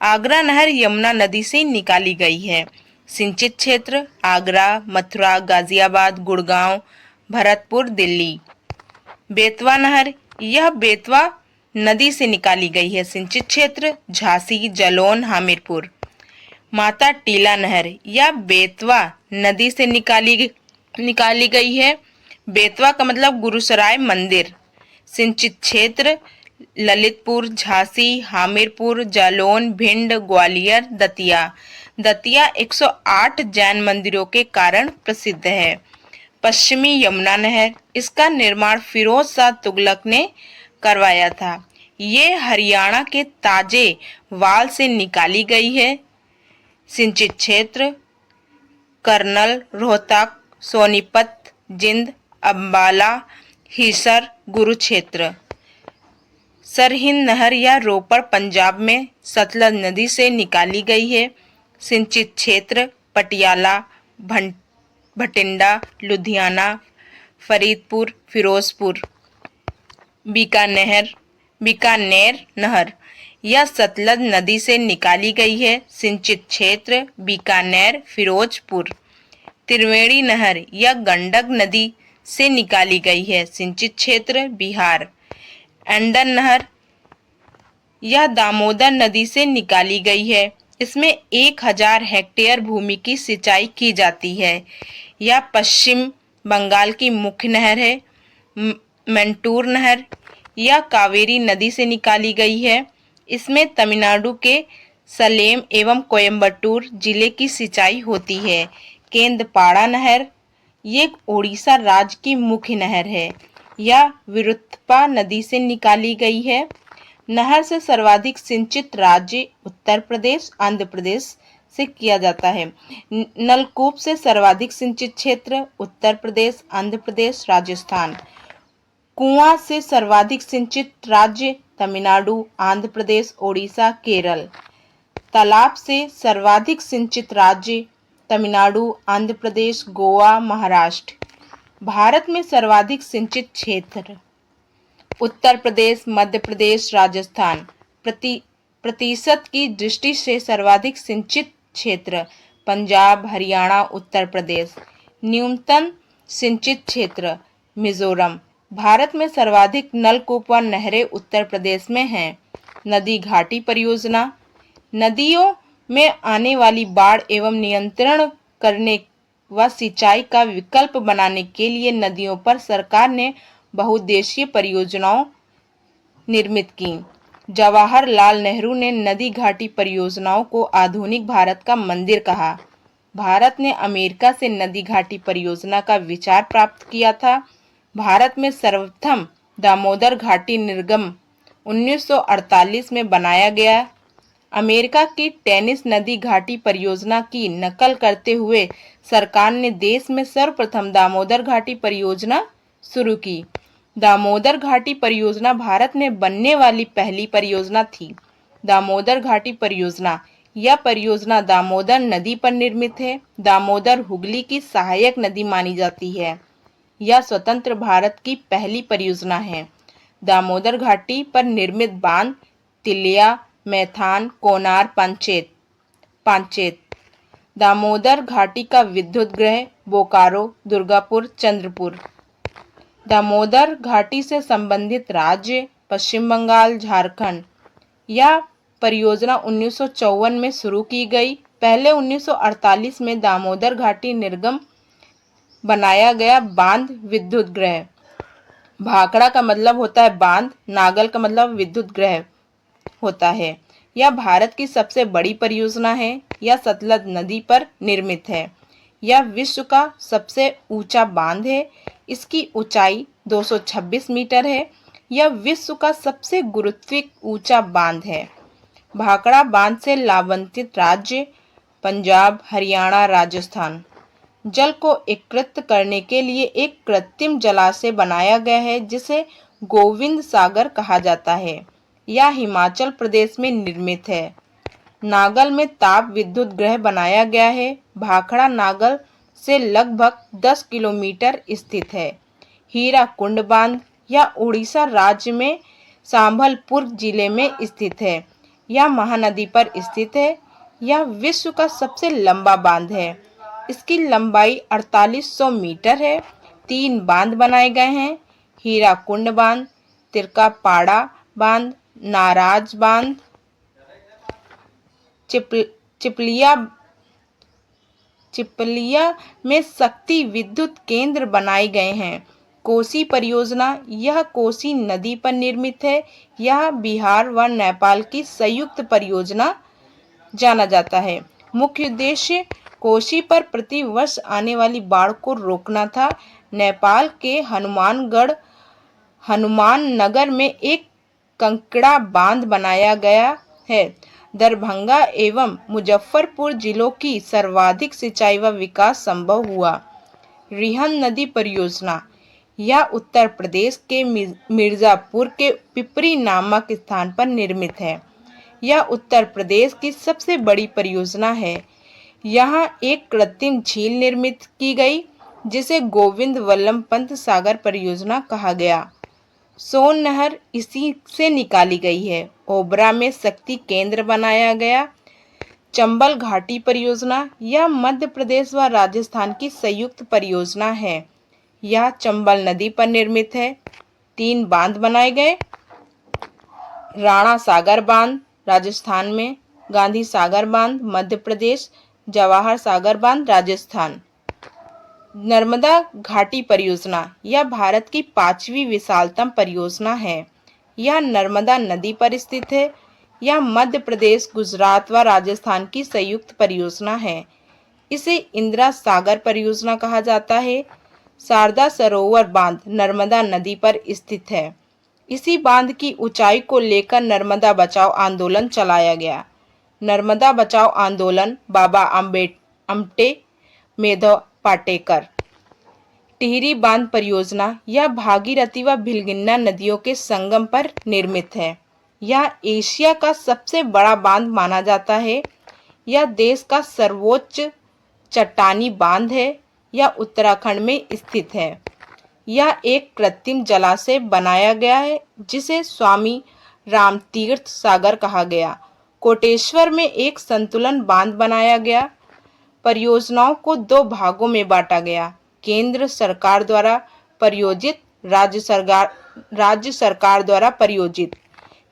आगरा नहर यमुना नदी से निकाली गई है। सिंचित क्षेत्र आगरा, मथुरा, गाजियाबाद, गुड़गांव, भरतपुर, दिल्ली। बेतवा नहर यह बेतवा नदी से निकाली गई है। सिंचित क्षेत्र झांसी, जलौन, हमीरपुर। माता टीला नहर या बेतवा नदी से निकाली गई है। बेतवा का मतलब गुरुसराय मंदिर। सिंचित क्षेत्र ललितपुर, झांसी, हमीरपुर, जालौन, भिंड, ग्वालियर, दतिया। दतिया 108 जैन मंदिरों के कारण प्रसिद्ध है। पश्चिमी यमुना नहर, इसका निर्माण फिरोज शाह तुगलक ने करवाया था। ये हरियाणा के ताजे वाल से निकाली गई है। सिंचित क्षेत्र करनल, रोहतक, सोनीपत, जिंद, अंबाला, हिसर, कुरुक्षेत्र। सरहिंद नहर या रोपड़ पंजाब में सतलज नदी से निकाली गई है। सिंचित क्षेत्र पटियाला, भटिंडा, लुधियाना, फरीदपुर, फिरोजपुर। बीकानेर नहर यह सतलज नदी से निकाली गई है। सिंचित क्षेत्र बीकानेर, फिरोजपुर। त्रिवेणी नहर यह गंडक नदी से निकाली गई है। सिंचित क्षेत्र बिहार। एंडन नहर यह दामोदर नदी से निकाली गई है। इसमें 1000 हेक्टेयर भूमि की सिंचाई की जाती है। यह पश्चिम बंगाल की मुख्य नहर है। मंटूर नहर यह कावेरी नदी से निकाली गई है। इसमें तमिलनाडु के सलेम एवं कोयम्बटूर जिले की सिंचाई होती है। केंद्रपाड़ा नहर ये ओडिशा राज्य की मुख्य नहर है। यह विरुत्पा नदी से निकाली गई है। नहर से सर्वाधिक सिंचित राज्य उत्तर प्रदेश, आंध्र प्रदेश से किया जाता है। नलकूप से सर्वाधिक सिंचित क्षेत्र उत्तर प्रदेश, आंध्र प्रदेश, राजस्थान। कुआं से सर्वाधिक सिंचित राज्य तमिलनाडु, आंध्र प्रदेश, ओडिशा, केरल। तालाब से सर्वाधिक सिंचित राज्य तमिलनाडु, आंध्र प्रदेश, गोवा, महाराष्ट्र। भारत में सर्वाधिक सिंचित क्षेत्र उत्तर प्रदेश, मध्य प्रदेश, राजस्थान। प्रतिशत की दृष्टि से सर्वाधिक सिंचित क्षेत्र पंजाब, हरियाणा, उत्तर प्रदेश। न्यूनतम सिंचित क्षेत्र मिजोरम। भारत में सर्वाधिक नलकूप व नहरें उत्तर प्रदेश में हैं। नदी घाटी परियोजना नदियों में आने वाली बाढ़ एवं नियंत्रण करने व सिंचाई का विकल्प बनाने के लिए नदियों पर सरकार ने बहुउद्देशीय परियोजनाओं निर्मित की। जवाहरलाल नेहरू ने नदी घाटी परियोजनाओं को आधुनिक भारत का मंदिर कहा। भारत ने अमेरिका से नदी घाटी परियोजना का विचार प्राप्त किया था। भारत में सर्वप्रथम दामोदर घाटी निर्गम 1948 में बनाया गया। अमेरिका की टेनिस नदी घाटी परियोजना की नकल करते हुए सरकार ने देश में सर्वप्रथम दामोदर घाटी परियोजना शुरू की। दामोदर घाटी परियोजना भारत में बनने वाली पहली परियोजना थी। दामोदर घाटी परियोजना यह परियोजना दामोदर नदी पर निर्मित है। दामोदर हुगली की सहायक नदी मानी जाती है। यह स्वतंत्र भारत की पहली परियोजना है। दामोदर घाटी पर निर्मित बांध तिलिया, मैथान, कोनार, पांचेत। दामोदर घाटी का विद्युत गृह बोकारो, दुर्गापुर, चंद्रपुर। दामोदर घाटी से संबंधित राज्य पश्चिम बंगाल, झारखंड। यह परियोजना 1954 में शुरू की गई। पहले 1948 में दामोदर घाटी निर्गम बनाया गया बांध विद्युत गृह। भाखड़ा का मतलब होता है बांध, नागल का मतलब विद्युत गृह होता है। यह भारत की सबसे बड़ी परियोजना है। यह सतलज नदी पर निर्मित है। यह विश्व का सबसे ऊंचा बांध है। इसकी ऊंचाई 226 मीटर है। यह विश्व का सबसे गुरुत्विक ऊंचा बांध है। भाखड़ा बांध से लाभान्वित राज्य पंजाब, हरियाणा, राजस्थान। जल को एकत्रित करने के लिए एक कृत्रिम जलाशय बनाया गया है जिसे गोविंद सागर कहा जाता है। यह हिमाचल प्रदेश में निर्मित है। नागल में ताप विद्युत गृह बनाया गया है। भाखड़ा नागल से लगभग 10 किलोमीटर स्थित है। हीराकुंड बांध यह उड़ीसा राज्य में संबलपुर जिले में स्थित है। यह महानदी पर स्थित है। यह विश्व का सबसे लंबा बांध है। इसकी लंबाई 4800 मीटर है। 3 बांध बनाए गए हैं। हीराकुंड बांध, तिरकापाड़ा बांध, नाराज बांध, चिपलिया में शक्ति विद्युत केंद्र बनाए गए हैं। कोसी परियोजना, यह कोसी नदी पर निर्मित है। यह बिहार व नेपाल की संयुक्त परियोजना जाना जाता है। मुख्य उद्देश्य कोसी पर प्रतिवर्ष आने वाली बाढ़ को रोकना था। नेपाल के हनुमान नगर में एक कंकड़ा बांध बनाया गया है। दरभंगा एवं मुजफ्फरपुर जिलों की सर्वाधिक सिंचाई व विकास संभव हुआ। रिहंद नदी परियोजना, यह उत्तर प्रदेश के मिर्जापुर के पिपरी नामक स्थान पर निर्मित है। यह उत्तर प्रदेश की सबसे बड़ी परियोजना है। यहाँ एक कृत्रिम झील निर्मित की गई जिसे गोविंद वल्लभ पंत सागर परियोजना कहा गया। सोन नहर इसी से निकाली गई है। ओबरा में शक्ति केंद्र बनाया गया। चंबल घाटी परियोजना, यह मध्य प्रदेश व राजस्थान की संयुक्त परियोजना है। यह चंबल नदी पर निर्मित है। 3 बांध बनाए गए। राणा सागर बांध राजस्थान में, गांधी सागर बांध मध्य प्रदेश, जवाहर सागर बांध राजस्थान। नर्मदा घाटी परियोजना, यह भारत की 5वीं विशालतम परियोजना है। यह नर्मदा नदी पर स्थित है। यह मध्य प्रदेश, गुजरात व राजस्थान की संयुक्त परियोजना है। इसे इंदिरा सागर परियोजना कहा जाता है। शारदा सरोवर बांध नर्मदा नदी पर स्थित है। इसी बांध की ऊंचाई को लेकर नर्मदा बचाओ आंदोलन चलाया गया। नर्मदा बचाओ आंदोलन बाबा आमटे मेधो पाटेकर। टिहरी बांध परियोजना, यह भागीरथी व भिलगिन्ना नदियों के संगम पर निर्मित है। यह एशिया का सबसे बड़ा बांध माना जाता है। यह देश का सर्वोच्च चट्टानी बांध है। यह उत्तराखंड में स्थित है। यह एक कृत्रिम जलाशय बनाया गया है जिसे स्वामी रामतीर्थ सागर कहा गया। कोटेश्वर में एक संतुलन बांध बनाया गया। परियोजनाओं को 2 भागों में बांटा गया। केंद्र सरकार द्वारा प्रायोजित, राज्य सरकार द्वारा प्रायोजित।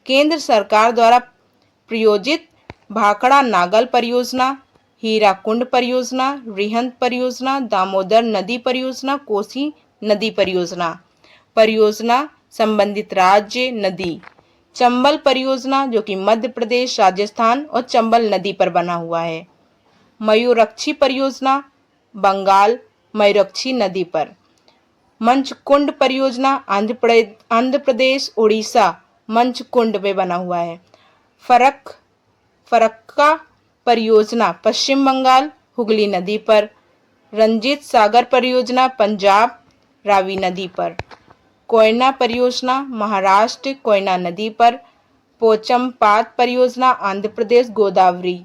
केंद्र सरकार द्वारा प्रायोजित भाखड़ा नागल परियोजना, हीराकुंड परियोजना, रिहंद परियोजना, दामोदर नदी परियोजना, कोसी नदी परियोजना। परियोजना संबंधित राज्य नदी। चंबल परियोजना जो कि मध्य प्रदेश, राजस्थान और चंबल नदी पर बना हुआ है। मयूरक्षी परियोजना बंगाल मयूरक्षी नदी पर। मंचकुंड परियोजना आंध्र प्रदेश, उड़ीसा मंचकुंड में बना हुआ है। फरक्का परियोजना पश्चिम बंगाल, हुगली नदी पर। रंजीत सागर परियोजना पंजाब, रावी नदी पर। कोयना परियोजना महाराष्ट्र, कोयना नदी पर। पोचमपात परियोजना आंध्र प्रदेश, गोदावरी।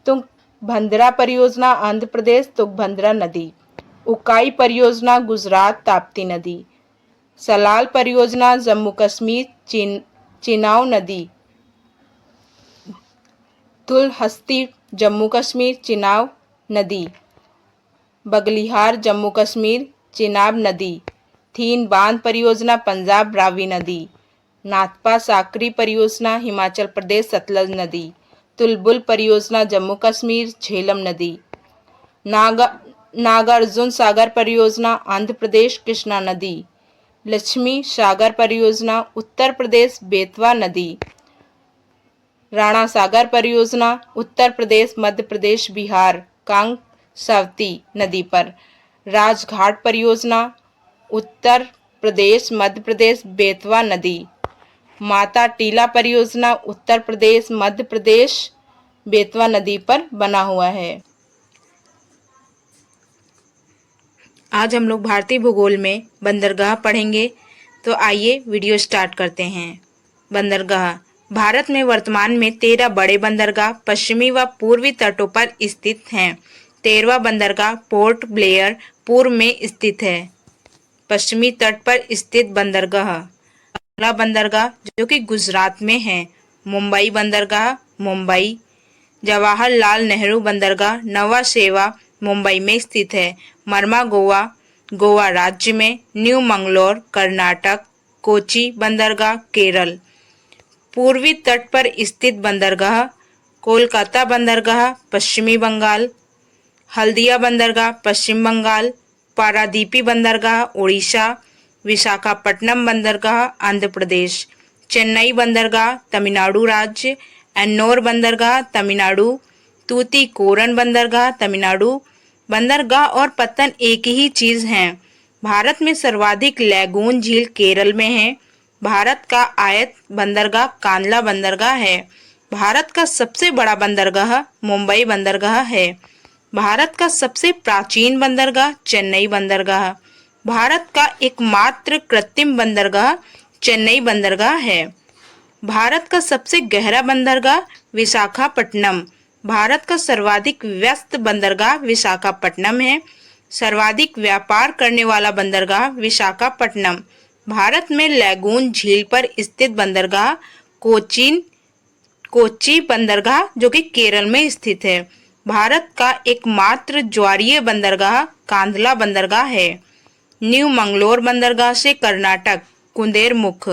तुंगभद्रा परियोजना आंध्र प्रदेश, तुंगभद्रा नदी। उकाई परियोजना गुजरात, ताप्ती नदी। सलाल परियोजना जम्मू कश्मीर, चिनाब नदी। तुलहस्ती जम्मू कश्मीर, चिनाब नदी। बगलिहार जम्मू कश्मीर, चिनाब नदी। थीन बांध परियोजना पंजाब, रावी नदी। नाथपा साकरी परियोजना हिमाचल प्रदेश, सतलज नदी। तुलबुल परियोजना जम्मू कश्मीर, झेलम नदी। नागार्जुन सागर परियोजना आंध्र प्रदेश, कृष्णा नदी। लक्ष्मी सागर परियोजना उत्तर प्रदेश, बेतवा नदी। राणा सागर परियोजना उत्तर प्रदेश, मध्य प्रदेश, बिहार, कांगसावती नदी पर। राजघाट परियोजना उत्तर प्रदेश, मध्य प्रदेश, बेतवा नदी। माता टीला परियोजना उत्तर प्रदेश, मध्य प्रदेश, बेतवा नदी पर बना हुआ है। आज हम लोग भारतीय भूगोल में बंदरगाह पढ़ेंगे। तो आइए वीडियो स्टार्ट करते हैं। बंदरगाह भारत में वर्तमान में 13 बड़े बंदरगाह पश्चिमी व पूर्वी तटों पर स्थित हैं। 13वां बंदरगाह पोर्ट ब्लेयर पूर्व में स्थित है। पश्चिमी तट पर स्थित बंदरगाह। अगला बंदरगाह जो कि गुजरात में है, मुंबई बंदरगाह, मुंबई। जवाहरलाल नेहरू बंदरगाह नवा शेवा मुंबई में स्थित है। मरमा गोवा, गोवा राज्य में। न्यू मंगलोर कर्नाटक। कोची बंदरगाह केरल। पूर्वी तट पर स्थित बंदरगाह कोलकाता बंदरगाह पश्चिमी बंगाल, हल्दिया बंदरगाह पश्चिम बंगाल, पारादीपी बंदरगाह उड़ीसा, विशाखापट्टनम बंदरगाह आंध्र प्रदेश, चेन्नई बंदरगाह तमिलनाडु राज्य, एन्नोर बंदरगाह तमिलनाडु, तूतीकोरन बंदरगाह तमिलनाडु। बंदरगाह और पत्तन एक ही चीज हैं। भारत में सर्वाधिक लैगून झील केरल में है। भारत का आयत बंदरगाह कांडला बंदरगाह है। भारत का सबसे बड़ा बंदरगाह मुंबई बंदरगाह है। भारत का सबसे प्राचीन बंदरगाह चेन्नई बंदरगाह। भारत का एकमात्र कृत्रिम बंदरगाह चेन्नई बंदरगाह है। भारत का सबसे गहरा बंदरगाह विशाखापट्टनम। भारत का सर्वाधिक व्यस्त बंदरगाह विशाखापट्टनम है। सर्वाधिक व्यापार करने वाला बंदरगाह विशाखापट्टनम। भारत में लैगून झील पर स्थित बंदरगाह कोच्चि बंदरगाह जो कि केरल में स्थित है। भारत का एकमात्र ज्वारीय बंदरगाह कांडला बंदरगाह है। न्यू मंगलोर बंदरगाह से कर्नाटक कुंदेरमुख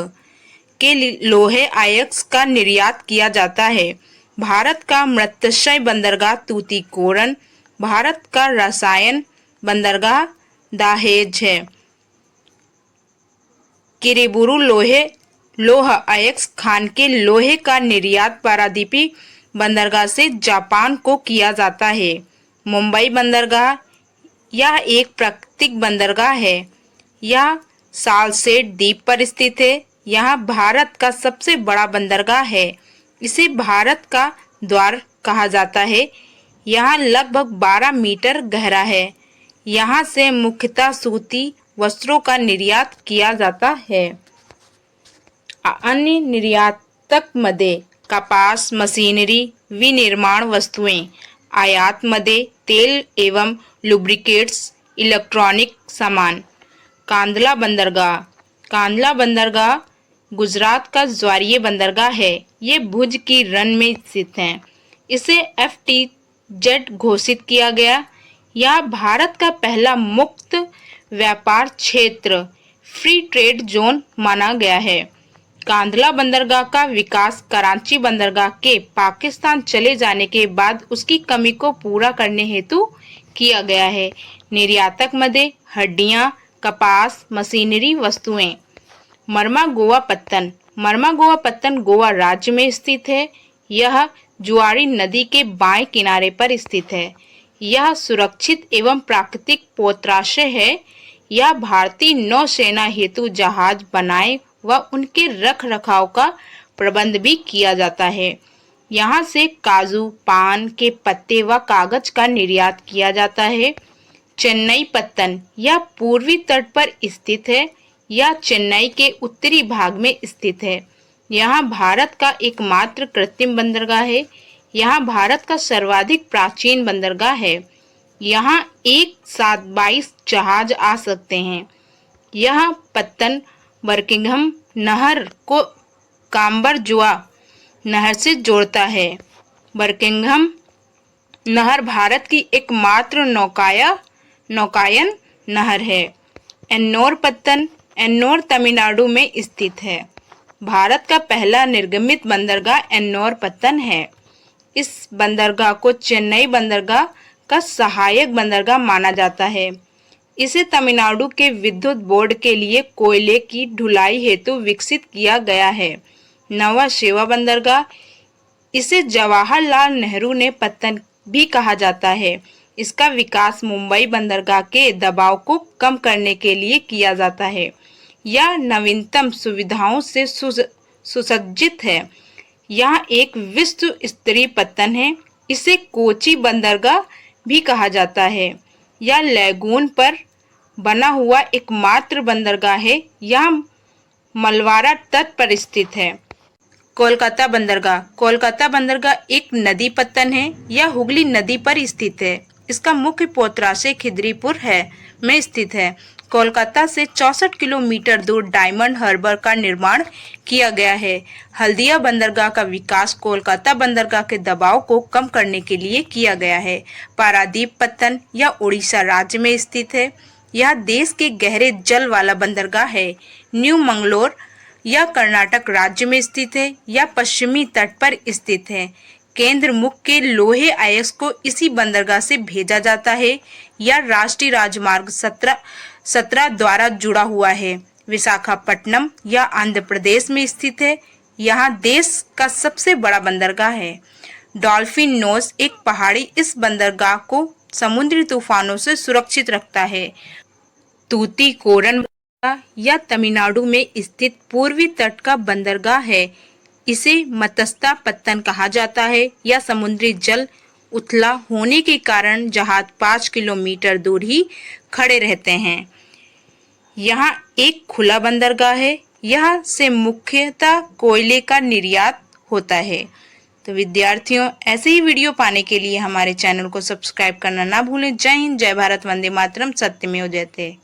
के लोहे आयस्क का निर्यात किया जाता है। भारत का मत्स्य बंदरगाह तूतीकोरन। भारत का रसायन बंदरगाह दाहेज है। किरीबुरु लौह अयस्क खान के लोहे का निर्यात पारादीपी बंदरगाह से जापान को किया जाता है। मुंबई बंदरगाह यह एक प्राकृतिक बंदरगाह है। यह सालसेट द्वीप पर स्थित है। यह भारत का सबसे बड़ा बंदरगाह है। इसे भारत का द्वार कहा जाता है। यह लगभग 12 मीटर गहरा है। यहाँ से मुख्यतः सूती वस्त्रों का निर्यात किया जाता है। अन्य निर्यातक मध्ये कपास, मशीनरी, विनिर्माण वस्तुएं। आयात मध्ये तेल एवं लुब्रिकेट्स, इलेक्ट्रॉनिक सामान। कांडला बंदरगाह। कांडला बंदरगाह गुजरात का ज्वारीय बंदरगाह है। ये भुज की रन में स्थित है। इसे FTZ घोषित किया गया। यह भारत का पहला मुक्त व्यापार क्षेत्र फ्री ट्रेड जोन माना गया है। कांडला बंदरगाह का विकास कराची बंदरगाह के पाकिस्तान चले जाने के बाद उसकी कमी को पूरा करने हेतु किया गया है। निर्यातक मध्ये हड्डियां, कपास, मशीनरी वस्तुएं। मरमा गोवा पत्तन। मरमा गोवा पत्तन गोवा राज्य में स्थित है। यह जुआरी नदी के बाएं किनारे पर स्थित है। यह सुरक्षित एवं प्राकृतिक पोत्राशय है। यह भारतीय नौसेना हेतु जहाज बनाए व उनके रख रखाव का प्रबंध भी किया जाता है। यहाँ से काजू, पान के पत्ते व कागज का निर्यात किया जाता है। चेन्नई पत्तन यह पूर्वी तट पर स्थित है। यह चेन्नई के उत्तरी भाग में स्थित है। यहाँ भारत का एकमात्र कृत्रिम बंदरगाह है। यहाँ भारत का सर्वाधिक प्राचीन बंदरगाह है। यहाँ एक साथ 22 जहाज आ सकते हैं। यह पत्तन बर्किंघम नहर को काम्बरजुआ नहर से जोड़ता है। बर्किंघम नहर भारत की एकमात्र नौकायन नहर है। एन्नोर पत्तन एन्नोर तमिलनाडु में स्थित है। भारत का पहला निर्गमित बंदरगाह एन्नोर पत्तन है। इस बंदरगाह को चेन्नई बंदरगाह का सहायक बंदरगाह माना जाता है। इसे तमिलनाडु के विद्युत बोर्ड के लिए कोयले की ढुलाई हेतु विकसित किया गया है। नवा शेवा बंदरगाह इसे जवाहरलाल नेहरू ने पत्तन भी कहा जाता है। इसका विकास मुंबई बंदरगाह के दबाव को कम करने के लिए किया जाता है। यह नवीनतम सुविधाओं से सुसज्जित है। यह एक विश्व स्तरीय पत्तन है। इसे कोची बंदरगाह भी कहा जाता है। यह लैगून पर बना हुआ एकमात्र बंदरगाह है। यह मलवारा तट पर स्थित है। कोलकाता बंदरगाह। कोलकाता बंदरगाह एक नदी पत्तन है। यह हुगली नदी पर स्थित है। इसका मुख्य पोत्राशय खिदरीपुर में स्थित है। कोलकाता से 64 किलोमीटर दूर डायमंड हार्बर का निर्माण किया गया है। हल्दिया बंदरगाह का विकास कोलकाता बंदरगाह के दबाव को कम करने के लिए किया गया है। पारादीप पत्तन यह उड़ीसा राज्य में स्थित है। यह देश के गहरे जल वाला बंदरगाह है। न्यू मंगलोर यह कर्नाटक राज्य में स्थित है। यह पश्चिमी तट पर स्थित है। केंद्र मुख के लोहे अयस्क को इसी बंदरगाह से भेजा जाता है या राष्ट्रीय राजमार्ग 17 द्वारा जुड़ा हुआ है। विशाखापट्टनम या आंध्र प्रदेश में स्थित है। यहाँ देश का सबसे बड़ा बंदरगाह है। डॉल्फिन नोज एक पहाड़ी इस बंदरगाह को समुद्री तूफानों से सुरक्षित रखता है। तूतीकोरन या तमिलनाडु में स्थित पूर्वी तट का बंदरगाह है। इसे मतस्ता पत्तन कहा जाता है या समुद्री जल उथला होने के कारण जहाज 5 किलोमीटर दूर ही खड़े रहते हैं। यहाँ एक खुला बंदरगाह है। यह से मुख्यतः कोयले का निर्यात होता है। तो विद्यार्थियों, ऐसे ही वीडियो पाने के लिए हमारे चैनल को सब्सक्राइब करना ना भूलें। जय हिंद, जय भारत, वंदे मातरम, सत्यमेव जयते।